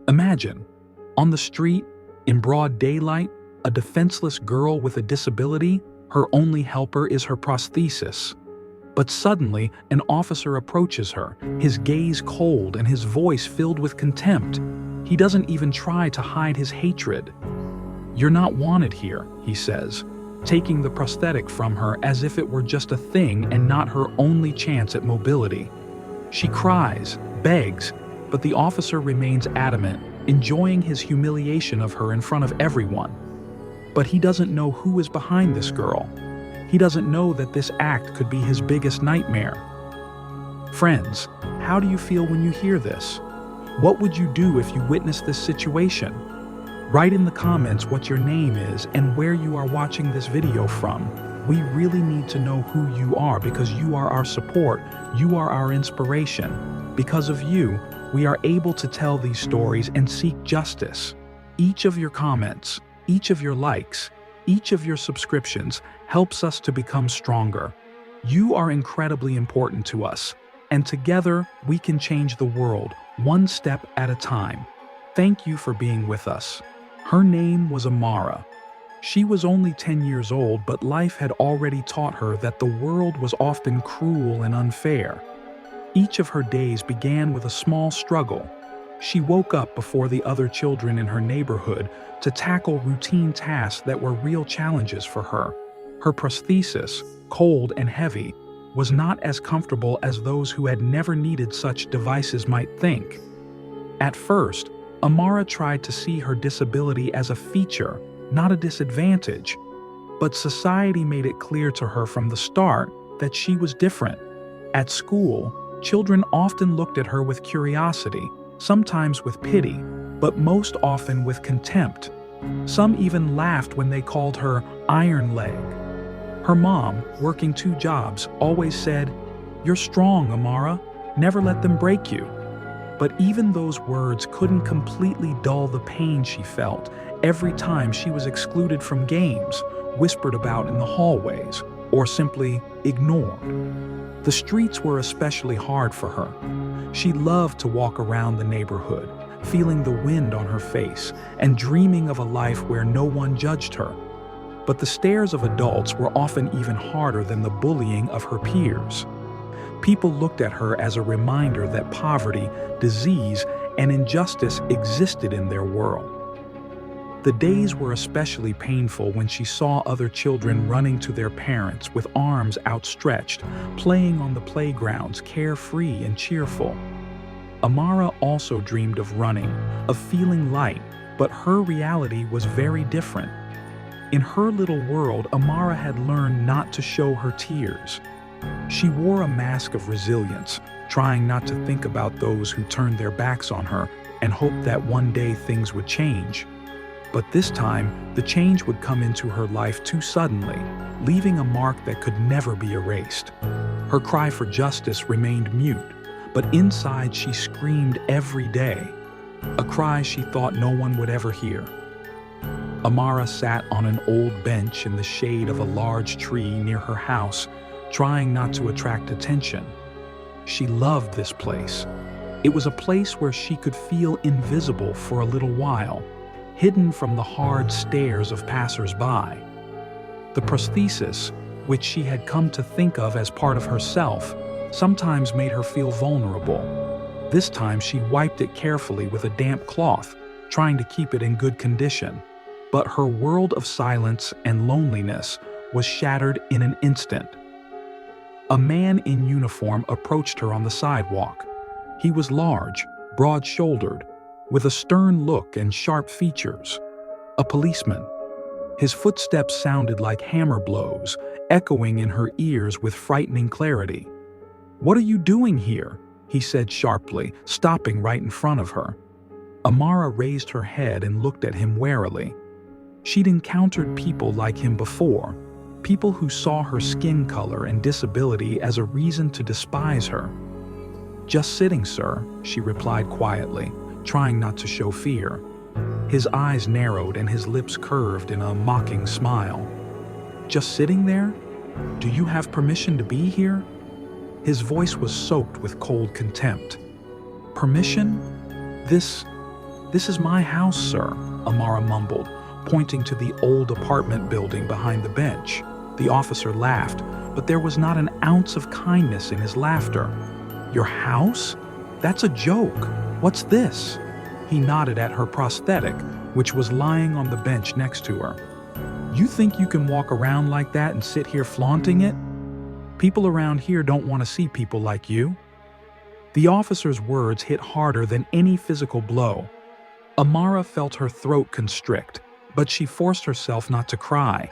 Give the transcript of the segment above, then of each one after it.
Imagine, on the street, in broad daylight, a defenseless girl with a disability, her only helper is her prosthesis. But suddenly, an officer approaches her, his gaze cold and his voice filled with contempt. He doesn't even try to hide his hatred. "You're not wanted here," he says, taking the prosthetic from her as if it were just a thing and not her only chance at mobility. She cries, begs, but the officer remains adamant, enjoying his humiliation of her in front of everyone. But he doesn't know who is behind this girl. He doesn't know that this act could be his biggest nightmare. Friends, how do you feel when you hear this? What would you do if you witnessed this situation? Write in the comments what your name is and where you are watching this video from. We really need to know who you are because you are our support, you are our inspiration. Because of you, we are able to tell these stories and seek justice. Each of your comments, each of your likes, each of your subscriptions helps us to become stronger. You are incredibly important to us, and together we can change the world, one step at a time. Thank you for being with us. Her name was Amara. She was only 10 years old, but life had already taught her that the world was often cruel and unfair. Each of her days began with a small struggle. She woke up before the other children in her neighborhood to tackle routine tasks that were real challenges for her. Her prosthesis, cold and heavy, was not as comfortable as those who had never needed such devices might think. At first, Amara tried to see her disability as a feature, not a disadvantage. But society made it clear to her from the start that she was different. At school, children often looked at her with curiosity, sometimes with pity, but most often with contempt. Some even laughed when they called her Iron Leg. Her mom, working 2 jobs, always said, "You're strong, Amara. Never let them break you." But even those words couldn't completely dull the pain she felt every time she was excluded from games, whispered about in the hallways, or simply ignored. The streets were especially hard for her. She loved to walk around the neighborhood, feeling the wind on her face and dreaming of a life where no one judged her. But the stares of adults were often even harder than the bullying of her peers. People looked at her as a reminder that poverty, disease, and injustice existed in their world. The days were especially painful when she saw other children running to their parents with arms outstretched, playing on the playgrounds, carefree and cheerful. Amara also dreamed of running, of feeling light, but her reality was very different. In her little world, Amara had learned not to show her tears. She wore a mask of resilience, trying not to think about those who turned their backs on her and hoped that one day things would change. But this time, the change would come into her life too suddenly, leaving a mark that could never be erased. Her cry for justice remained mute, but inside she screamed every day, a cry she thought no one would ever hear. Amara sat on an old bench in the shade of a large tree near her house, trying not to attract attention. She loved this place. It was a place where she could feel invisible for a little while, hidden from the hard stares of passers-by. The prosthesis, which she had come to think of as part of herself, sometimes made her feel vulnerable. This time she wiped it carefully with a damp cloth, trying to keep it in good condition. But her world of silence and loneliness was shattered in an instant. A man in uniform approached her on the sidewalk. He was large, broad-shouldered, with a stern look and sharp features. A policeman. His footsteps sounded like hammer blows, echoing in her ears with frightening clarity. "What are you doing here?" he said sharply, stopping right in front of her. Amara raised her head and looked at him warily. She'd encountered people like him before, people who saw her skin color and disability as a reason to despise her. "Just sitting, sir," she replied quietly, trying not to show fear. His eyes narrowed and his lips curved in a mocking smile. "Just sitting there? Do you have permission to be here?" His voice was soaked with cold contempt. "Permission? This "This is my house, sir," Amara mumbled, pointing to the old apartment building behind the bench. The officer laughed, but there was not an ounce of kindness in his laughter. "Your house? That's a joke. What's this?" He nodded at her prosthetic, which was lying on the bench next to her. "You think you can walk around like that and sit here flaunting it? People around here don't want to see people like you." The officer's words hit harder than any physical blow. Amara felt her throat constrict, but she forced herself not to cry.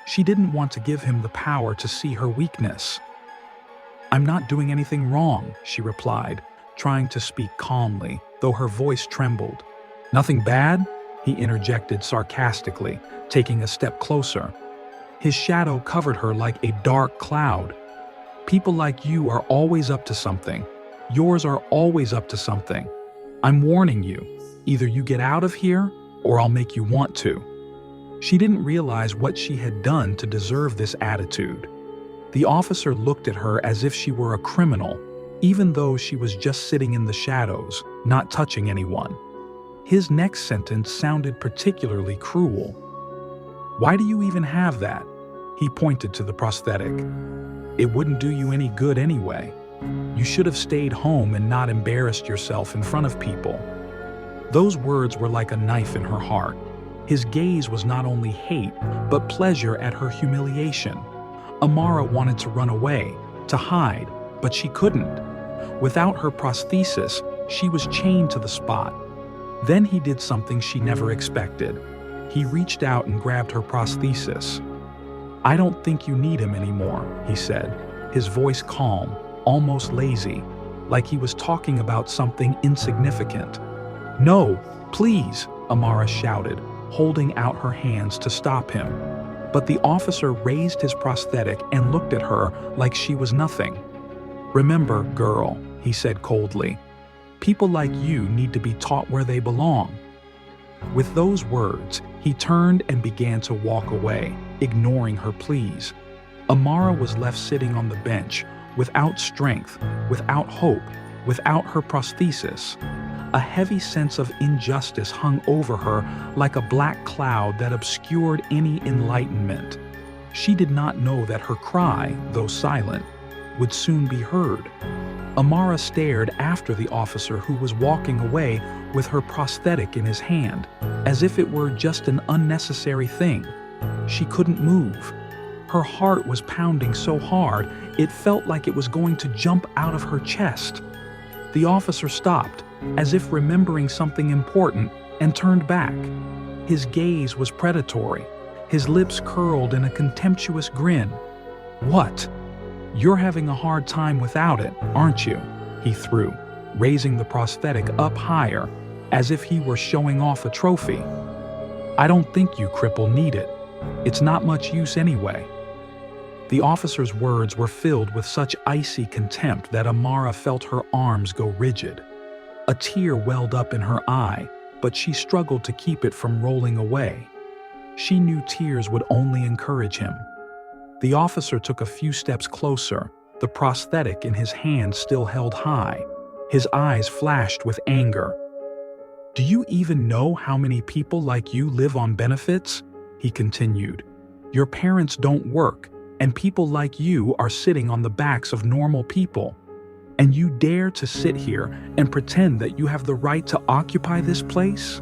She didn't want to give him the power to see her weakness. "I'm not doing anything wrong," she replied, trying to speak calmly, though her voice trembled. "Nothing bad?" he interjected sarcastically, taking a step closer. His shadow covered her like a dark cloud. "People like you are always up to something. Yours are always up to something. I'm warning you. Either you get out of here, or I'll make you want to." She didn't realize what she had done to deserve this attitude. The officer looked at her as if she were a criminal, even though she was just sitting in the shadows, not touching anyone. His next sentence sounded particularly cruel. "Why do you even have that?" He pointed to the prosthetic. "It wouldn't do you any good anyway. You should have stayed home and not embarrassed yourself in front of people." Those words were like a knife in her heart. His gaze was not only hate, but pleasure at her humiliation. Amara wanted to run away, to hide, but she couldn't. Without her prosthesis, she was chained to the spot. Then he did something she never expected. He reached out and grabbed her prosthesis. "I don't think you need him anymore," he said, his voice calm, almost lazy, like he was talking about something insignificant. "No, please," Amara shouted, holding out her hands to stop him. But the officer raised his prosthetic and looked at her like she was nothing. "Remember, girl," he said coldly, "people like you need to be taught where they belong." With those words, he turned and began to walk away, ignoring her pleas. Amara was left sitting on the bench, without strength, without hope, without her prosthesis. A heavy sense of injustice hung over her like a black cloud that obscured any enlightenment. She did not know that her cry, though silent, would soon be heard. Amara stared after the officer who was walking away with her prosthetic in his hand, as if it were just an unnecessary thing. She couldn't move. Her heart was pounding so hard, it felt like it was going to jump out of her chest. The officer stopped, as if remembering something important, and turned back. His gaze was predatory, his lips curled in a contemptuous grin. "What? You're having a hard time without it, aren't you?" he threw, raising the prosthetic up higher, as if he were showing off a trophy. "I don't think you cripple need it. It's not much use anyway." The officer's words were filled with such icy contempt that Amara felt her arms go rigid. A tear welled up in her eye, but she struggled to keep it from rolling away. She knew tears would only encourage him. The officer took a few steps closer, the prosthetic in his hand still held high. His eyes flashed with anger. "Do you even know how many people like you live on benefits?" he continued. "Your parents don't work, and people like you are sitting on the backs of normal people. And you dare to sit here and pretend that you have the right to occupy this place?"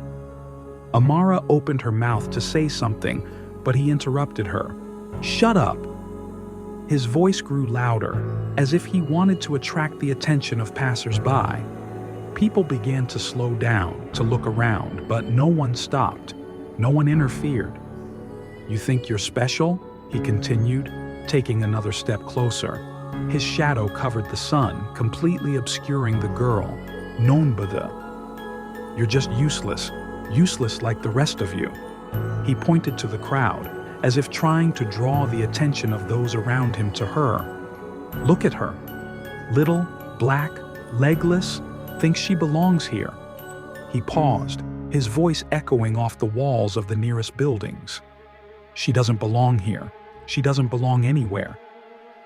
Amara opened her mouth to say something, but he interrupted her. "Shut up." His voice grew louder, as if he wanted to attract the attention of passers-by. People began to slow down, to look around, but no one stopped. No one interfered. "You think you're special?" he continued, taking another step closer. His shadow covered the sun, completely obscuring the girl. "Nonbada. You're just useless, useless like the rest of you." He pointed to the crowd, as if trying to draw the attention of those around him to her. "Look at her. Little, black, legless, thinks she belongs here." He paused, his voice echoing off the walls of the nearest buildings. "She doesn't belong here. She doesn't belong anywhere."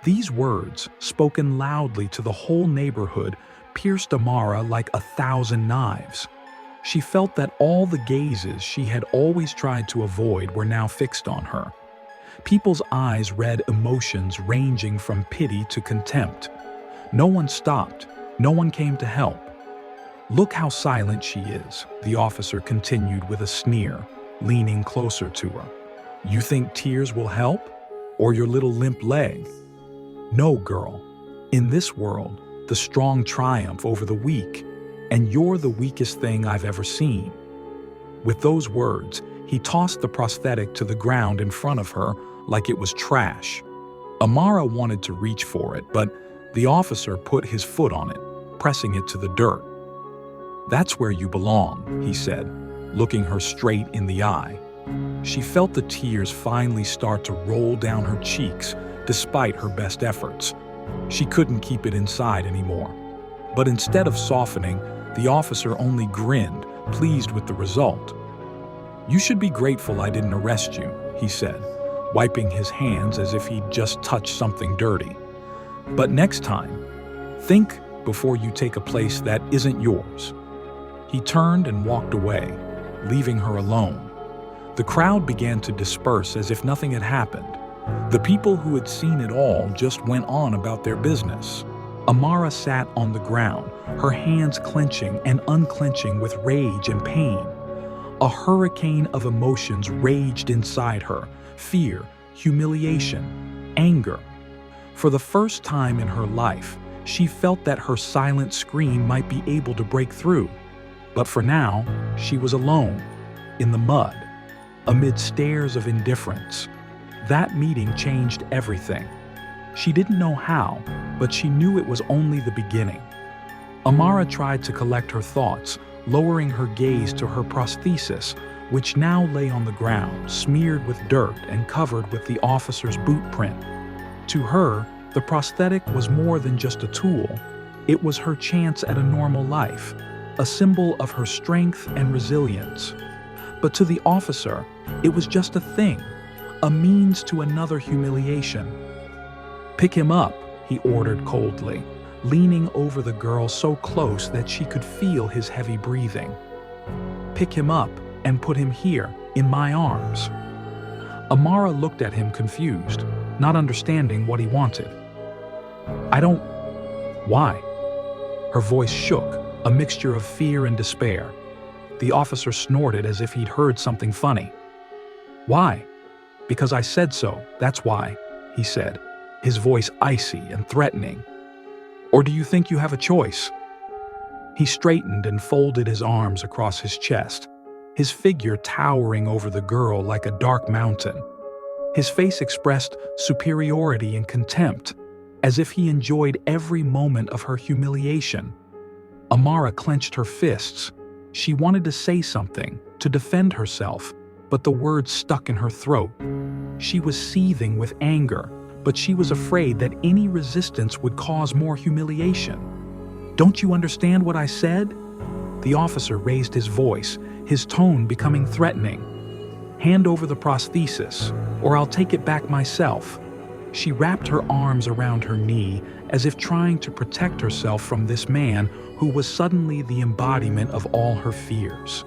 These words, spoken loudly to the whole neighborhood, pierced Amara like 1,000 knives. She felt that all the gazes she had always tried to avoid were now fixed on her. People's eyes read emotions ranging from pity to contempt. No one stopped. No one came to help. "Look how silent she is," the officer continued with a sneer, leaning closer to her. "You think tears will help? Or your little limp leg? No, girl. In this world, the strong triumph over the weak, and you're the weakest thing I've ever seen." With those words, he tossed the prosthetic to the ground in front of her like it was trash. Amara wanted to reach for it, but the officer put his foot on it, pressing it to the dirt. "That's where you belong," he said, looking her straight in the eye. She felt the tears finally start to roll down her cheeks despite her best efforts. She couldn't keep it inside anymore. But instead of softening, the officer only grinned, pleased with the result. "You should be grateful I didn't arrest you," he said, wiping his hands as if he'd just touched something dirty. "But next time, think before you take a place that isn't yours." He turned and walked away, leaving her alone. The crowd began to disperse as if nothing had happened. The people who had seen it all just went on about their business. Amara sat on the ground, her hands clenching and unclenching with rage and pain. A hurricane of emotions raged inside her: fear, humiliation, anger. For the first time in her life, she felt that her silent scream might be able to break through. But for now, she was alone, in the mud, amid stares of indifference. That meeting changed everything. She didn't know how, but she knew it was only the beginning. Amara tried to collect her thoughts, lowering her gaze to her prosthesis, which now lay on the ground, smeared with dirt and covered with the officer's boot print. To her, the prosthetic was more than just a tool. It was her chance at a normal life, a symbol of her strength and resilience. But to the officer, it was just a thing, a means to another humiliation. "Pick him up," he ordered coldly, leaning over the girl so close that she could feel his heavy breathing. "Pick him up and put him here, in my arms." Amara looked at him confused, not understanding what he wanted. "I don't... Why?" Her voice shook, a mixture of fear and despair. The officer snorted as if he'd heard something funny. "Why?" "Because I said so, that's why," he said, his voice icy and threatening. "Or do you think you have a choice?" He straightened and folded his arms across his chest, his figure towering over the girl like a dark mountain. His face expressed superiority and contempt, as if he enjoyed every moment of her humiliation. Amara clenched her fists. She wanted to say something, to defend herself, but the words stuck in her throat. She was seething with anger, but she was afraid that any resistance would cause more humiliation. "Don't you understand what I said?" The officer raised his voice, his tone becoming threatening. "Hand over the prosthesis, or I'll take it back myself." She wrapped her arms around her knee as if trying to protect herself from this man who was suddenly the embodiment of all her fears.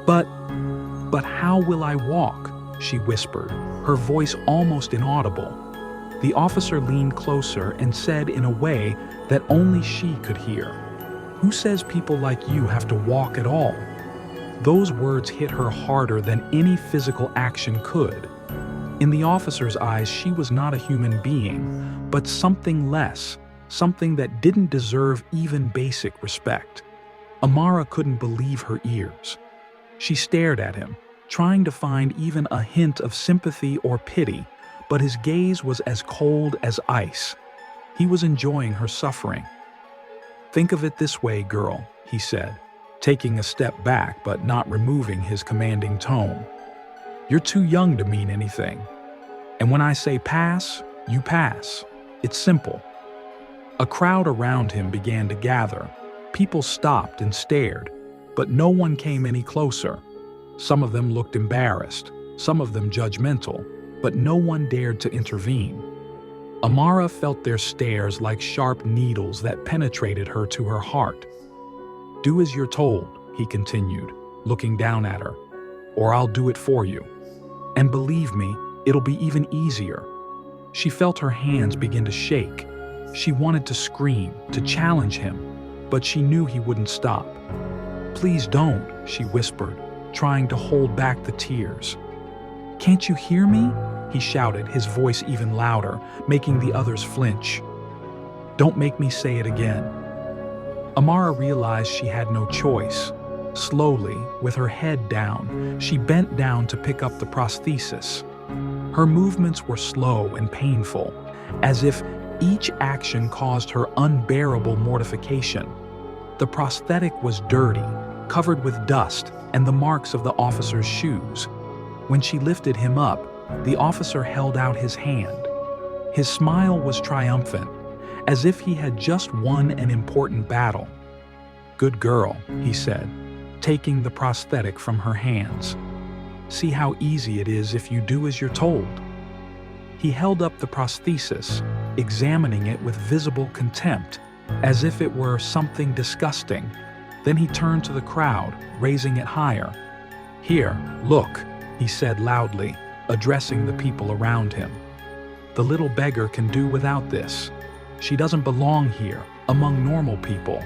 But how will I walk?" she whispered, her voice almost inaudible. The officer leaned closer and said in a way that only she could hear, "Who says people like you have to walk at all?" Those words hit her harder than any physical action could. In the officer's eyes, she was not a human being, but something less, something that didn't deserve even basic respect. Amara couldn't believe her ears. She stared at him, trying to find even a hint of sympathy or pity, but his gaze was as cold as ice. He was enjoying her suffering. "Think of it this way, girl," he said, taking a step back but not removing his commanding tone. "You're too young to mean anything. And when I say pass, you pass. It's simple." A crowd around him began to gather. People stopped and stared, but no one came any closer. Some of them looked embarrassed, some of them judgmental, but no one dared to intervene. Amara felt their stares like sharp needles that penetrated her to her heart. "Do as you're told," he continued, looking down at her, "or I'll do it for you. And believe me, it'll be even easier." She felt her hands begin to shake. She wanted to scream, to challenge him, but she knew he wouldn't stop. "Please don't," she whispered, trying to hold back the tears. "Can't you hear me?" he shouted, his voice even louder, making the others flinch. "Don't make me say it again." Amara realized she had no choice. Slowly, with her head down, she bent down to pick up the prosthesis. Her movements were slow and painful, as if each action caused her unbearable mortification. The prosthetic was dirty, covered with dust and the marks of the officer's shoes. When she lifted him up, the officer held out his hand. His smile was triumphant, as if he had just won an important battle. "Good girl," he said, taking the prosthetic from her hands. "See how easy it is if you do as you're told." He held up the prosthesis, examining it with visible contempt, as if it were something disgusting. Then he turned to the crowd, raising it higher. "Here, look," he said loudly, addressing the people around him. "The little beggar can do without this. She doesn't belong here, among normal people."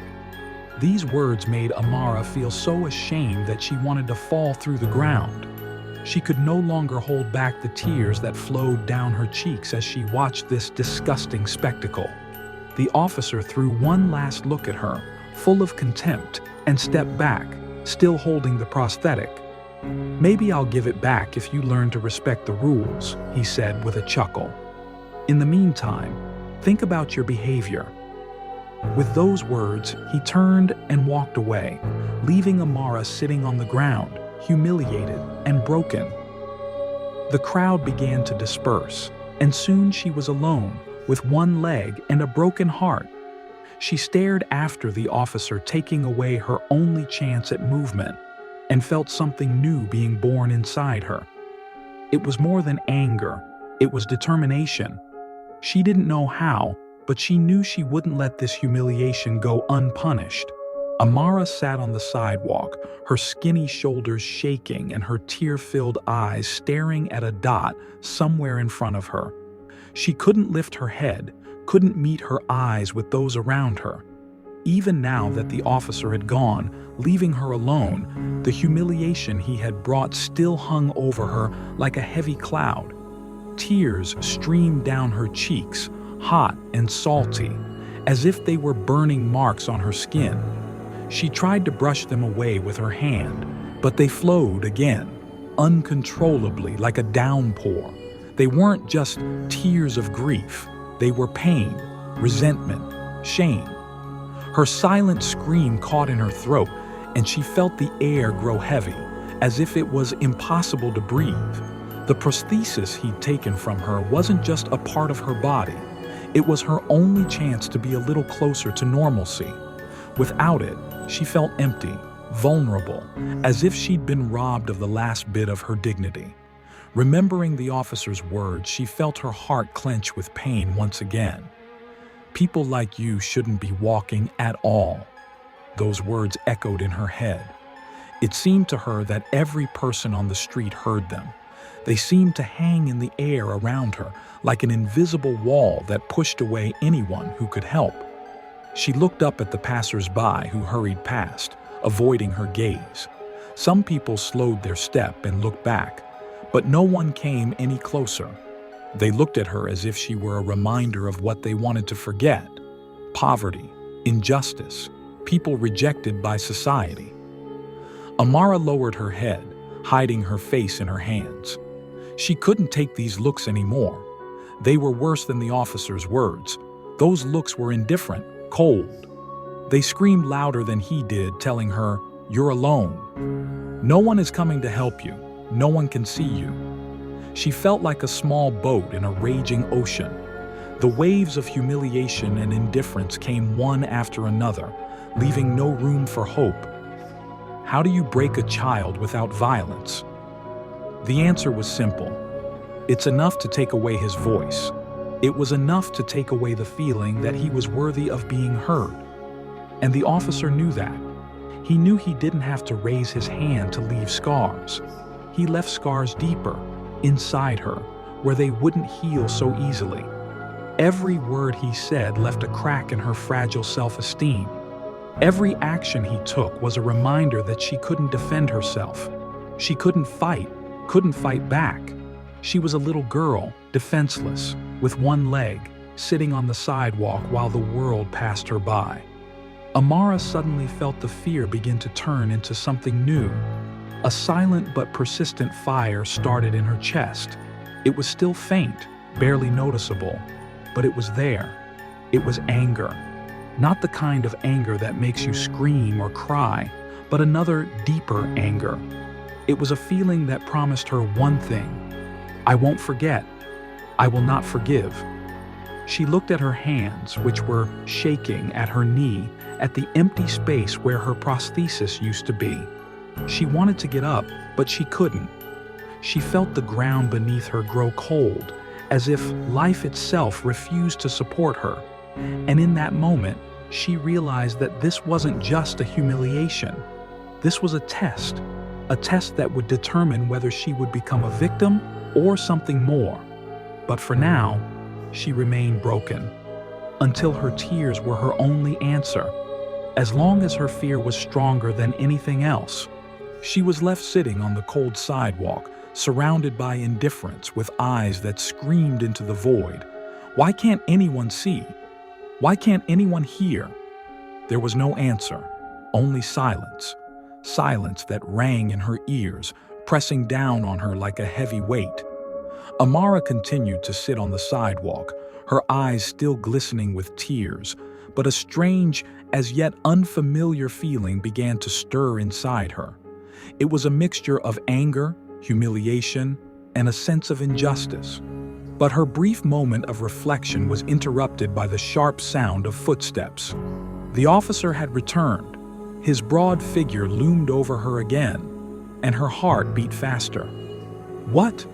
These words made Amara feel so ashamed that she wanted to fall through the ground. She could no longer hold back the tears that flowed down her cheeks as she watched this disgusting spectacle. The officer threw one last look at her, full of contempt, and stepped back, still holding the prosthetic. "Maybe I'll give it back if you learn to respect the rules," he said with a chuckle. "In the meantime, think about your behavior." With those words, he turned and walked away, leaving Amara sitting on the ground, humiliated and broken. The crowd began to disperse, and soon she was alone, with one leg and a broken heart. She stared after the officer taking away her only chance at movement, and felt something new being born inside her. It was more than anger, it was determination. She didn't know how, but she knew she wouldn't let this humiliation go unpunished. Amara sat on the sidewalk, her skinny shoulders shaking and her tear-filled eyes staring at a dot somewhere in front of her. She couldn't lift her head, couldn't meet her eyes with those around her. Even now that the officer had gone, leaving her alone, the humiliation he had brought still hung over her like a heavy cloud. Tears streamed down her cheeks, hot and salty, as if they were burning marks on her skin. She tried to brush them away with her hand, but they flowed again, uncontrollably like a downpour. They weren't just tears of grief, they were pain, resentment, shame. Her silent scream caught in her throat, and she felt the air grow heavy, as if it was impossible to breathe. The prosthesis he'd taken from her wasn't just a part of her body. It was her only chance to be a little closer to normalcy. Without it, she felt empty, vulnerable, as if she'd been robbed of the last bit of her dignity. Remembering the officer's words, she felt her heart clench with pain once again. "People like you shouldn't be walking at all." Those words echoed in her head. It seemed to her that every person on the street heard them. They seemed to hang in the air around her, like an invisible wall that pushed away anyone who could help. She looked up at the passers-by who hurried past, avoiding her gaze. Some people slowed their step and looked back, but no one came any closer. They looked at her as if she were a reminder of what they wanted to forget: poverty, injustice, people rejected by society. Amara lowered her head, hiding her face in her hands. She couldn't take these looks anymore. They were worse than the officer's words. Those looks were indifferent, cold. They screamed louder than he did, telling her, "You're alone. No one is coming to help you. No one can see you." She felt like a small boat in a raging ocean. The waves of humiliation and indifference came one after another, leaving no room for hope. How do you break a child without violence? The answer was simple. It's enough to take away his voice. It was enough to take away the feeling that he was worthy of being heard. And the officer knew that. He knew he didn't have to raise his hand to leave scars. He left scars deeper, inside her, where they wouldn't heal so easily. Every word he said left a crack in her fragile self-esteem. Every action he took was a reminder that she couldn't defend herself. She couldn't fight back. She was a little girl, defenseless, with one leg, sitting on the sidewalk while the world passed her by. Amara suddenly felt the fear begin to turn into something new. A silent but persistent fire started in her chest. It was still faint, barely noticeable, but it was there. It was anger. Not the kind of anger that makes you scream or cry, but another, deeper anger. It was a feeling that promised her one thing: I won't forget. I will not forgive. She looked at her hands, which were shaking at her knee, at the empty space where her prosthesis used to be. She wanted to get up, but she couldn't. She felt the ground beneath her grow cold, as if life itself refused to support her. And in that moment, she realized that this wasn't just a humiliation. This was a test that would determine whether she would become a victim or something more. But for now, she remained broken, until her tears were her only answer. As long as her fear was stronger than anything else, she was left sitting on the cold sidewalk, surrounded by indifference with eyes that screamed into the void. Why can't anyone see? Why can't anyone hear? There was no answer, only silence. Silence that rang in her ears, pressing down on her like a heavy weight. Amara continued to sit on the sidewalk, her eyes still glistening with tears, but a strange, as yet unfamiliar feeling began to stir inside her. It was a mixture of anger, humiliation, and a sense of injustice. But her brief moment of reflection was interrupted by the sharp sound of footsteps. The officer had returned. His broad figure loomed over her again, and her heart beat faster. "What?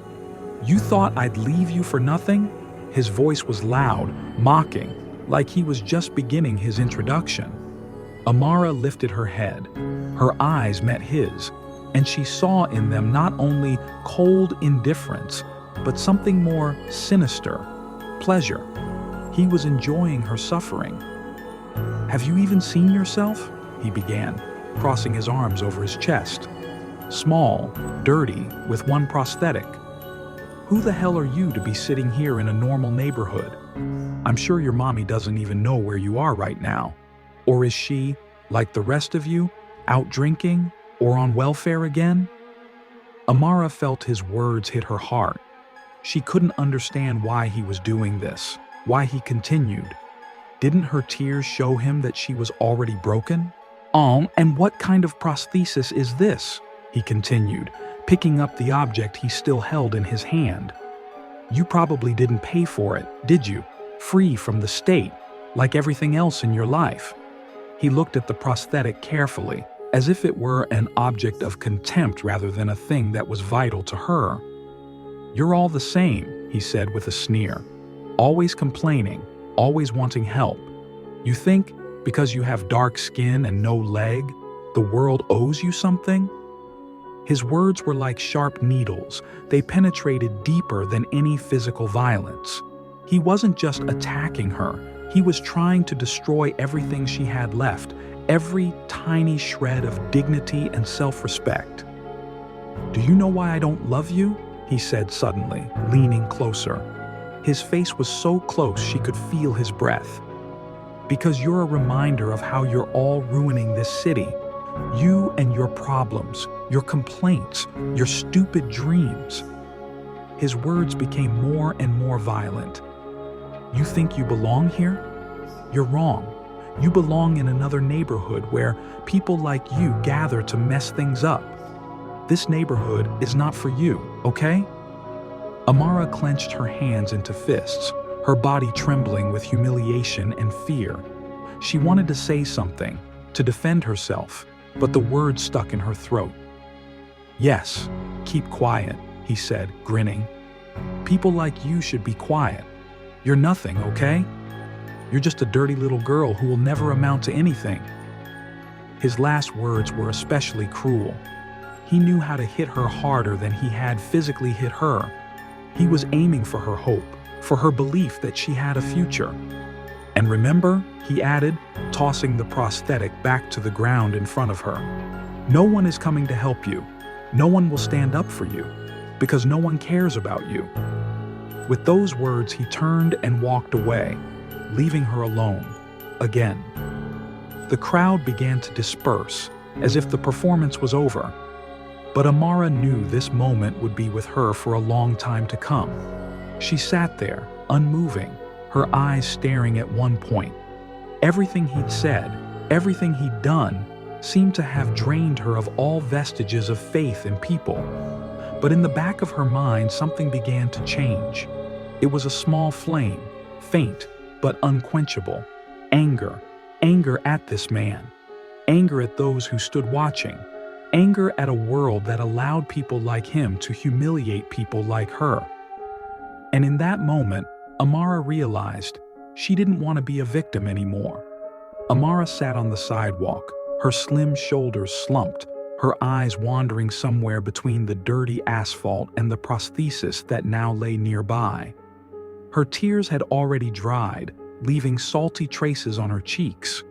You thought I'd leave you for nothing?" His voice was loud, mocking, like he was just beginning his introduction. Amara lifted her head. Her eyes met his, and she saw in them not only cold indifference, but something more sinister, pleasure. He was enjoying her suffering. "Have you even seen yourself?" he began, crossing his arms over his chest. "Small, dirty, with one prosthetic. Who the hell are you to be sitting here in a normal neighborhood? I'm sure your mommy doesn't even know where you are right now. Or is she, like the rest of you, out drinking or on welfare again?" Amara felt his words hit her heart. She couldn't understand why he was doing this, why he continued. Didn't her tears show him that she was already broken? "Oh, and what kind of prosthesis is this?" he continued, picking up the object he still held in his hand. "You probably didn't pay for it, did you? Free from the state, like everything else in your life." He looked at the prosthetic carefully, as if it were an object of contempt rather than a thing that was vital to her. "You're all the same," he said with a sneer. "Always complaining, always wanting help. You think, because you have dark skin and no leg, the world owes you something?" His words were like sharp needles. They penetrated deeper than any physical violence. He wasn't just attacking her. He was trying to destroy everything she had left, every tiny shred of dignity and self-respect. "Do you know why I don't love you?" he said suddenly, leaning closer. His face was so close she could feel his breath. "Because you're a reminder of how you're all ruining this city. You and your problems, your complaints, your stupid dreams." His words became more and more violent. "You think you belong here? You're wrong. You belong in another neighborhood where people like you gather to mess things up. This neighborhood is not for you, okay?" Amara clenched her hands into fists, her body trembling with humiliation and fear. She wanted to say something, to defend herself, but the words stuck in her throat. "Yes, keep quiet," he said, grinning. "People like you should be quiet. You're nothing, okay? You're just a dirty little girl who will never amount to anything." His last words were especially cruel. He knew how to hit her harder than he had physically hit her. He was aiming for her hope, for her belief that she had a future. And remember, he added, tossing the prosthetic back to the ground in front of her, no one is coming to help you. No one will stand up for you, because no one cares about you. With those words, he turned and walked away, leaving her alone, again. The crowd began to disperse, as if the performance was over. But Amara knew this moment would be with her for a long time to come. She sat there, unmoving, her eyes staring at one point. Everything he'd said, everything he'd done, seemed to have drained her of all vestiges of faith in people. But in the back of her mind, something began to change. It was a small flame, faint but unquenchable. Anger. Anger at this man. Anger at those who stood watching. Anger at a world that allowed people like him to humiliate people like her. And in that moment, Amara realized she didn't want to be a victim anymore. Amara sat on the sidewalk, her slim shoulders slumped, her eyes wandering somewhere between the dirty asphalt and the prosthesis that now lay nearby. Her tears had already dried, leaving salty traces on her cheeks,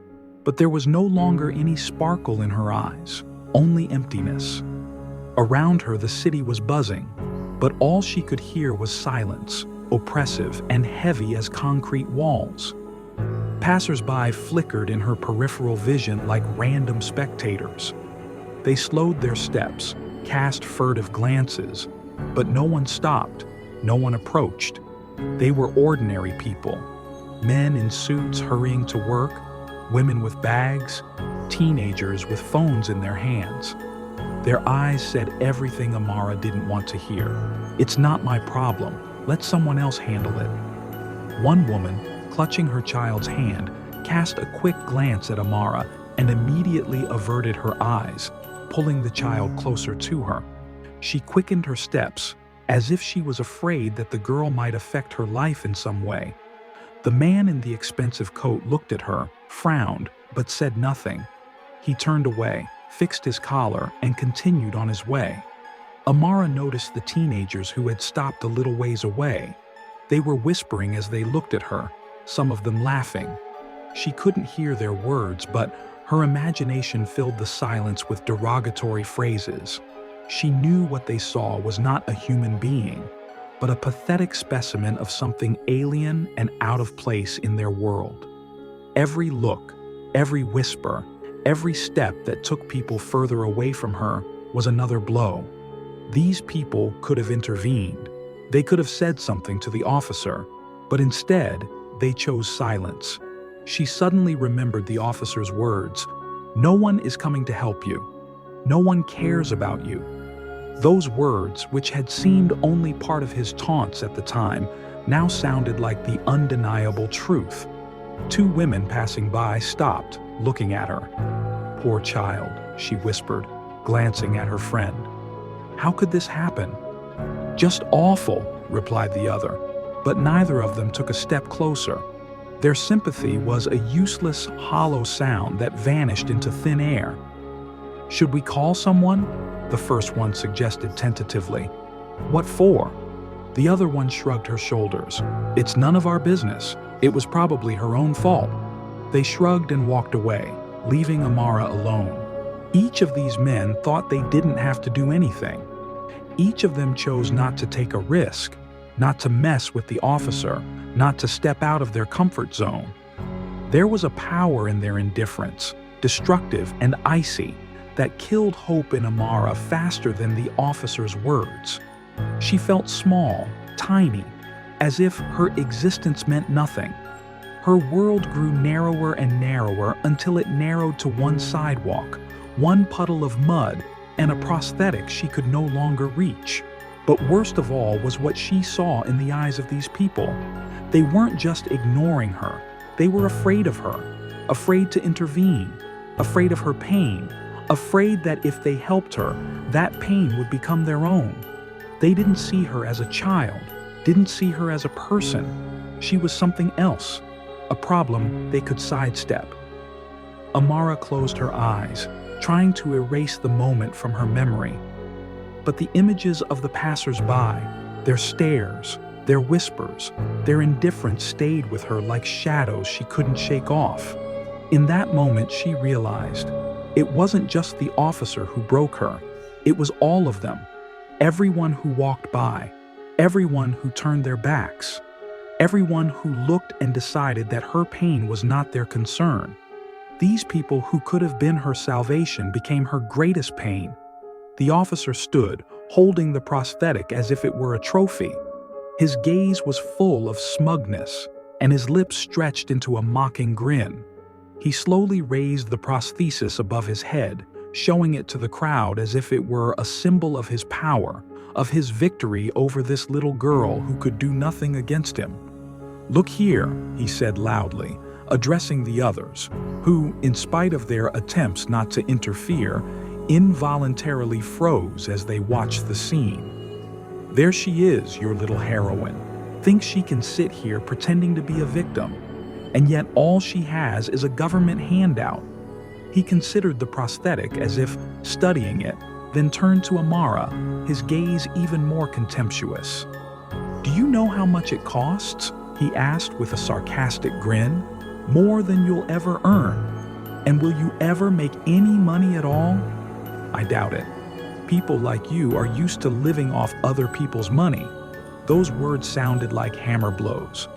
but there was no longer any sparkle in her eyes, only emptiness. Around her, the city was buzzing, but all she could hear was silence, oppressive and heavy as concrete walls. Passers-by flickered in her peripheral vision like random spectators. They slowed their steps, cast furtive glances, but no one stopped, no one approached. They were ordinary people, men in suits hurrying to work, women with bags, teenagers with phones in their hands. Their eyes said everything Amara didn't want to hear. "It's not my problem. Let someone else handle it." One woman, clutching her child's hand, cast a quick glance at Amara and immediately averted her eyes, pulling the child closer to her. She quickened her steps, as if she was afraid that the girl might affect her life in some way. The man in the expensive coat looked at her, frowned, but said nothing. He turned away, fixed his collar, and continued on his way. Amara noticed the teenagers who had stopped a little ways away. They were whispering as they looked at her, some of them laughing. She couldn't hear their words, but her imagination filled the silence with derogatory phrases. She knew what they saw was not a human being, but a pathetic specimen of something alien and out of place in their world. Every look, every whisper, every step that took people further away from her was another blow. These people could have intervened. They could have said something to the officer, but instead, they chose silence. She suddenly remembered the officer's words, "No one is coming to help you. No one cares about you." Those words, which had seemed only part of his taunts at the time, now sounded like the undeniable truth. Two women passing by stopped, looking at her. "Poor child," she whispered, glancing at her friend. "How could this happen?" "Just awful," replied the other, but neither of them took a step closer. Their sympathy was a useless, hollow sound that vanished into thin air. "Should we call someone?" the first one suggested tentatively. "What for?" The other one shrugged her shoulders. "It's none of our business. It was probably her own fault." They shrugged and walked away, leaving Amara alone. Each of these men thought they didn't have to do anything. Each of them chose not to take a risk, not to mess with the officer, not to step out of their comfort zone. There was a power in their indifference, destructive and icy, that killed hope in Amara faster than the officer's words. She felt small, tiny, as if her existence meant nothing. Her world grew narrower and narrower until it narrowed to one sidewalk, one puddle of mud, and a prosthetic she could no longer reach. But worst of all was what she saw in the eyes of these people. They weren't just ignoring her, they were afraid of her, afraid to intervene, afraid of her pain, afraid that if they helped her, that pain would become their own. They didn't see her as a child, didn't see her as a person. She was something else, a problem they could sidestep. Amara closed her eyes, trying to erase the moment from her memory. But the images of the passers-by, their stares, their whispers, their indifference stayed with her like shadows she couldn't shake off. In that moment, she realized it wasn't just the officer who broke her. It was all of them. Everyone who walked by, everyone who turned their backs, everyone who looked and decided that her pain was not their concern. These people who could have been her salvation became her greatest pain. The officer stood, holding the prosthetic as if it were a trophy. His gaze was full of smugness, and his lips stretched into a mocking grin. He slowly raised the prosthesis above his head, showing it to the crowd as if it were a symbol of his power, of his victory over this little girl who could do nothing against him. "Look here," he said loudly, addressing the others, who, in spite of their attempts not to interfere, involuntarily froze as they watched the scene. "There she is, your little heroine. Thinks she can sit here pretending to be a victim, and yet all she has is a government handout." He considered the prosthetic as if studying it, then turned to Amara, his gaze even more contemptuous. "Do you know how much it costs?" he asked with a sarcastic grin. "More than you'll ever earn. And will you ever make any money at all?" "I doubt it. People like you are used to living off other people's money." Those words sounded like hammer blows.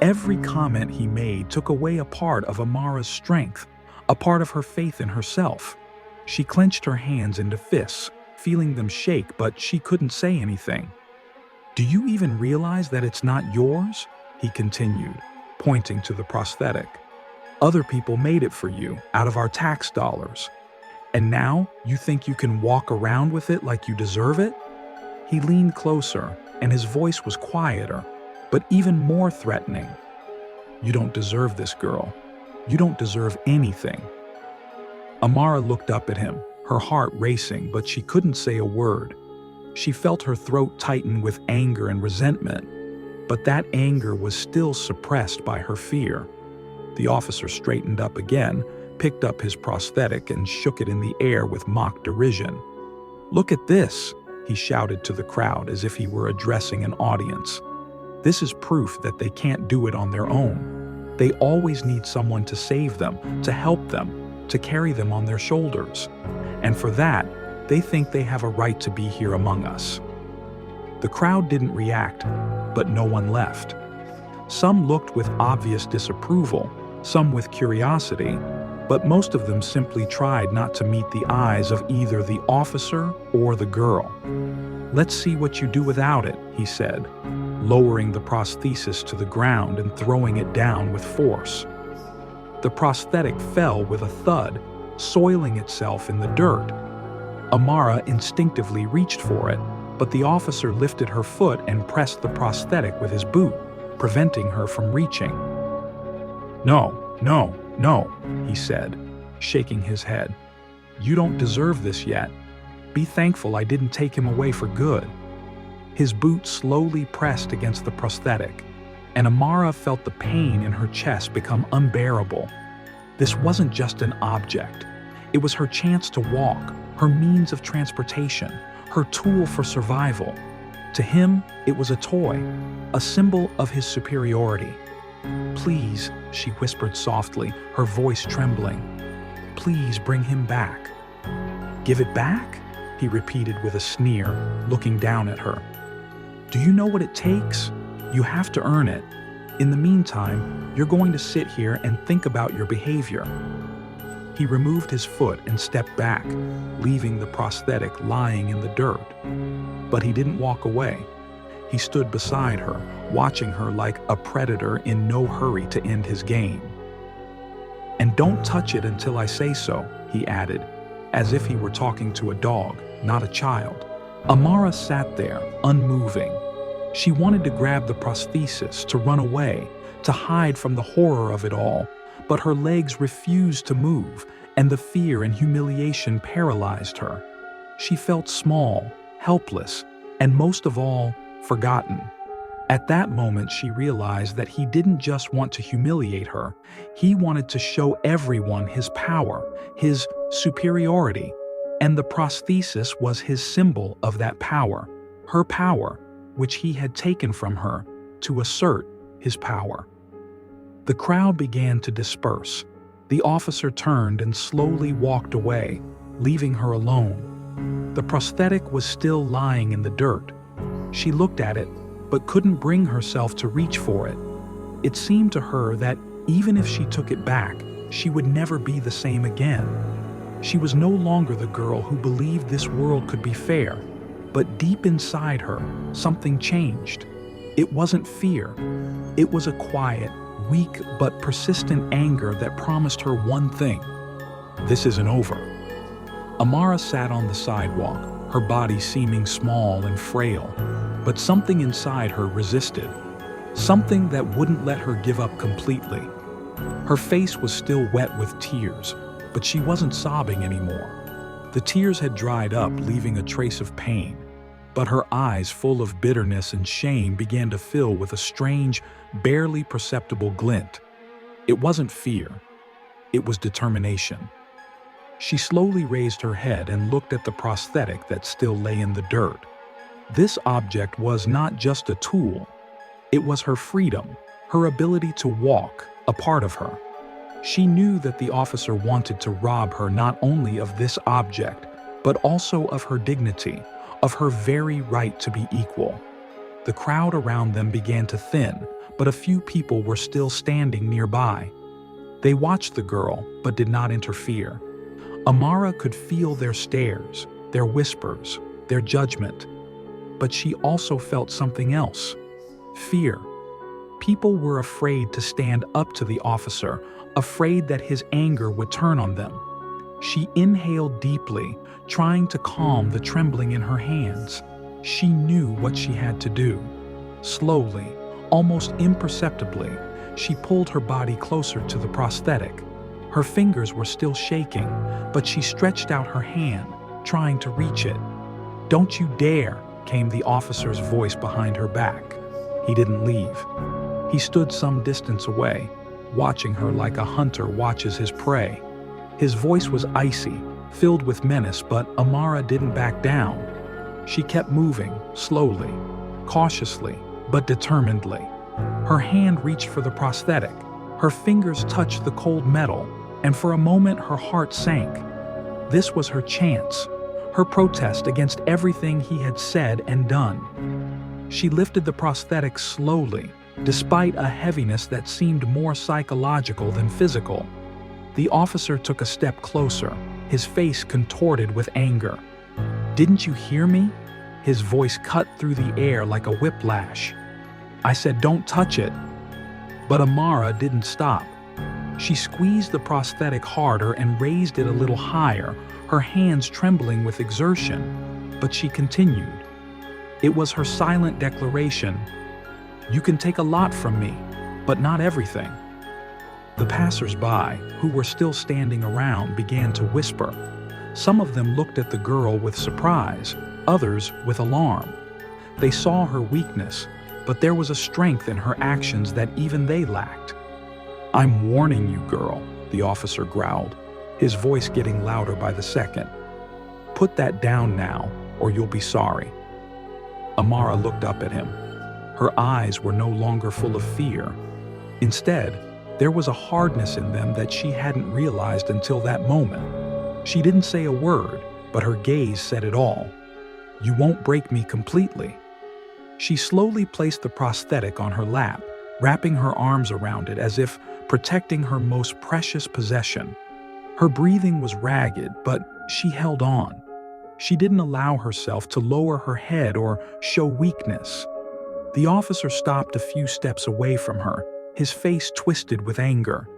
Every comment he made took away a part of Amara's strength, a part of her faith in herself. She clenched her hands into fists, feeling them shake, but she couldn't say anything. "Do you even realize that it's not yours?" he continued, pointing to the prosthetic. "Other people made it for you, out of our tax dollars. And now you think you can walk around with it like you deserve it?" He leaned closer, and his voice was quieter, but even more threatening. "You don't deserve this, girl. You don't deserve anything." Amara looked up at him, her heart racing, but she couldn't say a word. She felt her throat tighten with anger and resentment, but that anger was still suppressed by her fear. The officer straightened up again, picked up his prosthetic and shook it in the air with mock derision. "Look at this," he shouted to the crowd as if he were addressing an audience. "This is proof that they can't do it on their own. They always need someone to save them, to help them, to carry them on their shoulders. And for that, they think they have a right to be here among us." The crowd didn't react, but no one left. Some looked with obvious disapproval, some with curiosity, but most of them simply tried not to meet the eyes of either the officer or the girl. "Let's see what you do without it," he said, lowering the prosthesis to the ground and throwing it down with force. The prosthetic fell with a thud, soiling itself in the dirt. Amara instinctively reached for it, but the officer lifted her foot and pressed the prosthetic with his boot, preventing her from reaching. "No, no, no," he said, shaking his head. "You don't deserve this yet. Be thankful I didn't take him away for good." His boot slowly pressed against the prosthetic, and Amara felt the pain in her chest become unbearable. This wasn't just an object. It was her chance to walk, her means of transportation, her tool for survival. To him, it was a toy, a symbol of his superiority. "Please," she whispered softly, her voice trembling. "Please bring him back." "Give it back?" he repeated with a sneer, looking down at her. "Do you know what it takes? You have to earn it. In the meantime, you're going to sit here and think about your behavior." He removed his foot and stepped back, leaving the prosthetic lying in the dirt. But he didn't walk away. He stood beside her, watching her like a predator in no hurry to end his game. "And don't touch it until I say so," he added, as if he were talking to a dog, not a child. Amara sat there, unmoving. She wanted to grab the prosthesis, to run away, to hide from the horror of it all, but her legs refused to move, and the fear and humiliation paralyzed her. She felt small, helpless, and most of all, forgotten. At that moment, she realized that he didn't just want to humiliate her, he wanted to show everyone his power, his superiority, and the prosthesis was his symbol of that power, her power, which he had taken from her to assert his power. The crowd began to disperse. The officer turned and slowly walked away, leaving her alone. The prosthetic was still lying in the dirt. She looked at it, but couldn't bring herself to reach for it. It seemed to her that even if she took it back, she would never be the same again. She was no longer the girl who believed this world could be fair, but deep inside her, something changed. It wasn't fear. It was a quiet, weak but persistent anger that promised her one thing: this isn't over. Amara sat on the sidewalk, her body seeming small and frail, but something inside her resisted, something that wouldn't let her give up completely. Her face was still wet with tears, but she wasn't sobbing anymore. The tears had dried up, leaving a trace of pain, but her eyes, full of bitterness and shame, began to fill with a strange, barely perceptible glint. It wasn't fear. It was determination. She slowly raised her head and looked at the prosthetic that still lay in the dirt. This object was not just a tool. It was her freedom, her ability to walk, a part of her. She knew that the officer wanted to rob her not only of this object, but also of her dignity, of her very right to be equal. The crowd around them began to thin, but a few people were still standing nearby. They watched the girl, but did not interfere. Amara could feel their stares, their whispers, their judgment. But she also felt something else: fear. People were afraid to stand up to the officer, afraid that his anger would turn on them. She inhaled deeply, trying to calm the trembling in her hands. She knew what she had to do. Slowly, almost imperceptibly, she pulled her body closer to the prosthetic. Her fingers were still shaking, but she stretched out her hand, trying to reach it. "Don't you dare," came the officer's voice behind her back. He didn't leave. He stood some distance away, watching her like a hunter watches his prey. His voice was icy, filled with menace, but Amara didn't back down. She kept moving, slowly, cautiously, but determinedly. Her hand reached for the prosthetic. Her fingers touched the cold metal, and for a moment her heart sank. This was her chance, her protest against everything he had said and done. She lifted the prosthetic slowly, despite a heaviness that seemed more psychological than physical. The officer took a step closer, his face contorted with anger. "Didn't you hear me?" His voice cut through the air like a whiplash. "I said don't touch it." But Amara didn't stop. She squeezed the prosthetic harder and raised it a little higher, her hands trembling with exertion. But she continued. It was her silent declaration: "You can take a lot from me, but not everything." The passers-by, who were still standing around, began to whisper. Some of them looked at the girl with surprise, others with alarm. They saw her weakness, but there was a strength in her actions that even they lacked. "I'm warning you, girl," the officer growled, his voice getting louder by the second. "Put that down now, or you'll be sorry." Amara looked up at him. Her eyes were no longer full of fear. Instead, there was a hardness in them that she hadn't realized until that moment. She didn't say a word, but her gaze said it all. "You won't break me completely." She slowly placed the prosthetic on her lap, wrapping her arms around it as if protecting her most precious possession. Her breathing was ragged, but she held on. She didn't allow herself to lower her head or show weakness. The officer stopped a few steps away from her, his face twisted with anger.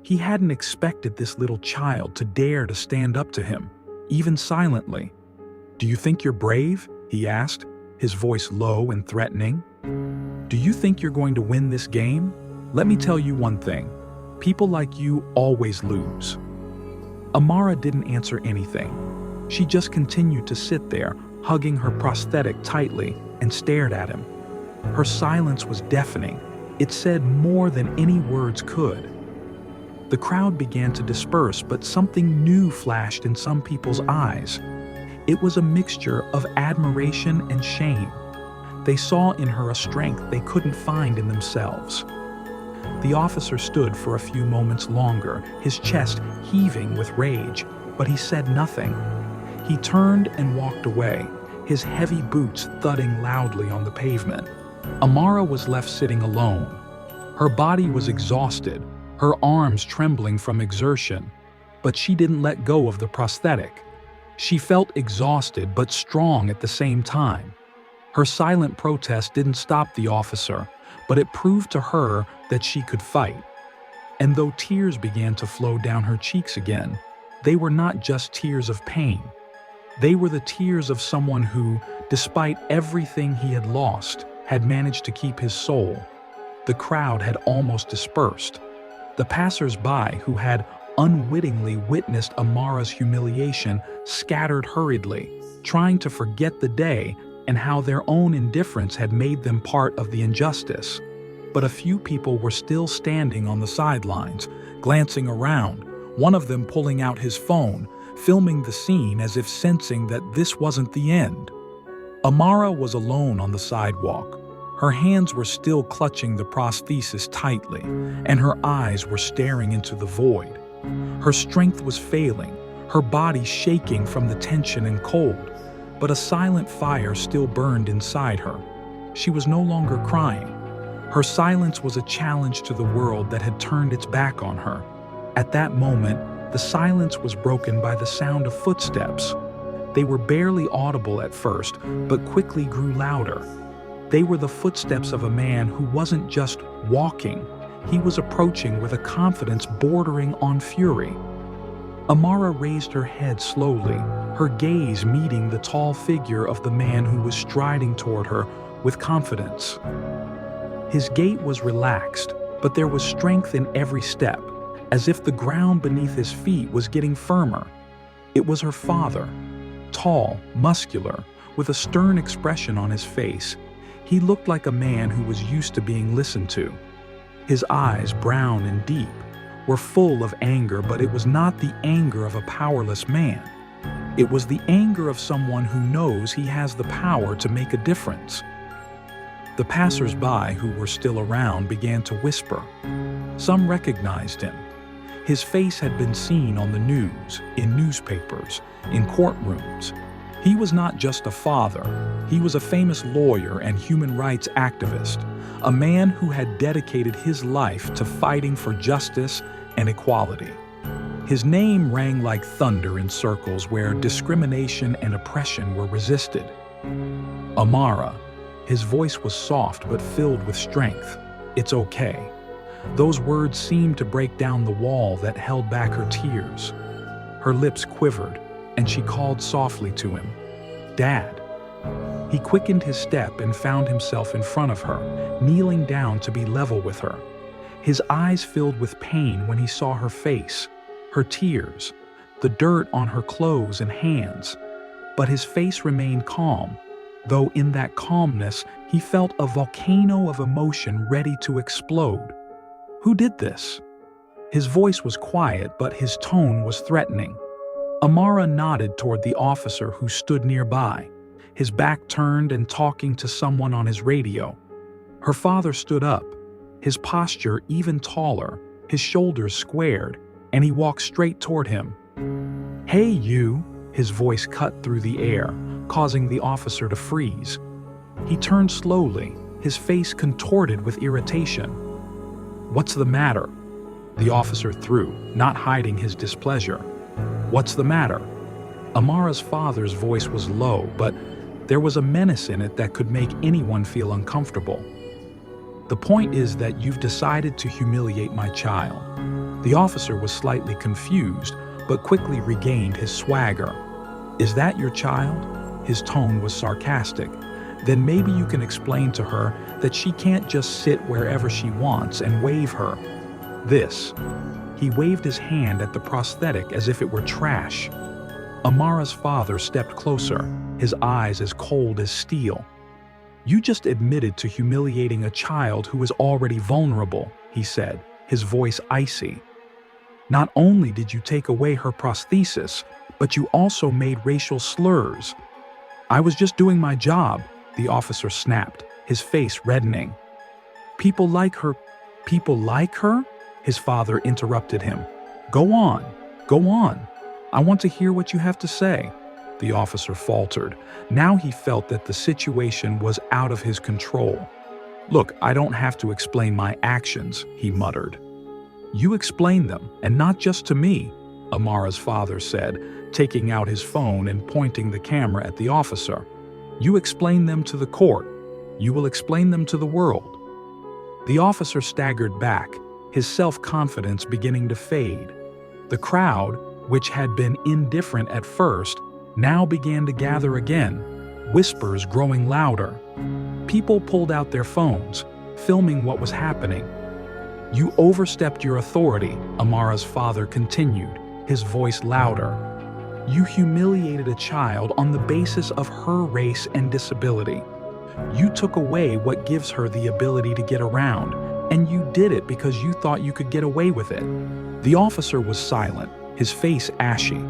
He hadn't expected this little child to dare to stand up to him, even silently. "Do you think you're brave?" he asked, his voice low and threatening. "Do you think you're going to win this game? Let me tell you one thing. People like you always lose." Amara didn't answer anything. She just continued to sit there, hugging her prosthetic tightly, and stared at him. Her silence was deafening. It said more than any words could. The crowd began to disperse, but something new flashed in some people's eyes. It was a mixture of admiration and shame. They saw in her a strength they couldn't find in themselves. The officer stood for a few moments longer, his chest heaving with rage, but he said nothing. He turned and walked away, his heavy boots thudding loudly on the pavement. Amara was left sitting alone. Her body was exhausted, her arms trembling from exertion, but she didn't let go of the prosthetic. She felt exhausted but strong at the same time. Her silent protest didn't stop the officer, but it proved to her that she could fight. And though tears began to flow down her cheeks again, they were not just tears of pain. They were the tears of someone who, despite everything he had lost, had managed to keep his soul. The crowd had almost dispersed. The passers-by who had unwittingly witnessed Amara's humiliation scattered hurriedly, trying to forget the day and how their own indifference had made them part of the injustice. But a few people were still standing on the sidelines, glancing around, one of them pulling out his phone, filming the scene as if sensing that this wasn't the end. Amara was alone on the sidewalk. Her hands were still clutching the prosthesis tightly, and her eyes were staring into the void. Her strength was failing, her body shaking from the tension and cold, but a silent fire still burned inside her. She was no longer crying. Her silence was a challenge to the world that had turned its back on her. At that moment, the silence was broken by the sound of footsteps. They were barely audible at first, but quickly grew louder. They were the footsteps of a man who wasn't just walking, he was approaching with a confidence bordering on fury. Amara raised her head slowly, her gaze meeting the tall figure of the man who was striding toward her with confidence. His gait was relaxed, but there was strength in every step, as if the ground beneath his feet was getting firmer. It was her father, tall, muscular, with a stern expression on his face. He looked like a man who was used to being listened to. His eyes, brown and deep, were full of anger, but it was not the anger of a powerless man. It was the anger of someone who knows he has the power to make a difference. The passers-by who were still around began to whisper. Some recognized him. His face had been seen on the news, in newspapers, in courtrooms. He was not just a father, he was a famous lawyer and human rights activist, a man who had dedicated his life to fighting for justice and equality. His name rang like thunder in circles where discrimination and oppression were resisted. Amara. His voice was soft but filled with strength. It's okay. Those words seemed to break down the wall that held back her tears. Her lips quivered, and she called softly to him, "Dad." He quickened his step and found himself in front of her, kneeling down to be level with her. His eyes filled with pain when he saw her face, her tears, the dirt on her clothes and hands. But his face remained calm, though in that calmness he felt a volcano of emotion ready to explode. Who did this? His voice was quiet, but his tone was threatening. Amara nodded toward the officer who stood nearby, his back turned and talking to someone on his radio. Her father stood up, his posture even taller, his shoulders squared, and he walked straight toward him. "Hey, you," his voice cut through the air, causing the officer to freeze. He turned slowly, his face contorted with irritation. "What's the matter?" the officer threw, not hiding his displeasure. "What's the matter?" Amara's father's voice was low, but there was a menace in it that could make anyone feel uncomfortable. "The point is that you've decided to humiliate my child." The officer was slightly confused, but quickly regained his swagger. "Is that your child?" His tone was sarcastic. "Then maybe you can explain to her that she can't just sit wherever she wants and wave her. This." He waved his hand at the prosthetic as if it were trash. Amara's father stepped closer, his eyes as cold as steel. "You just admitted to humiliating a child who is already vulnerable," he said, his voice icy. "Not only did you take away her prosthesis, but you also made racial slurs." "I was just doing my job," the officer snapped, his face reddening. People like her," his father interrupted him. Go on. I want to hear what you have to say," the officer faltered. Now he felt that the situation was out of his control. "Look, I don't have to explain my actions," he muttered. "You explain them, and not just to me," Amara's father said, taking out his phone and pointing the camera at the officer. "You explain them to the court. You will explain them to the world." The officer staggered back, his self-confidence beginning to fade. The crowd, which had been indifferent at first, now began to gather again, whispers growing louder. People pulled out their phones, filming what was happening. "You overstepped your authority," Amara's father continued, his voice louder. "You humiliated a child on the basis of her race and disability. You took away what gives her the ability to get around, and you did it because you thought you could get away with it." The officer was silent, his face ashy.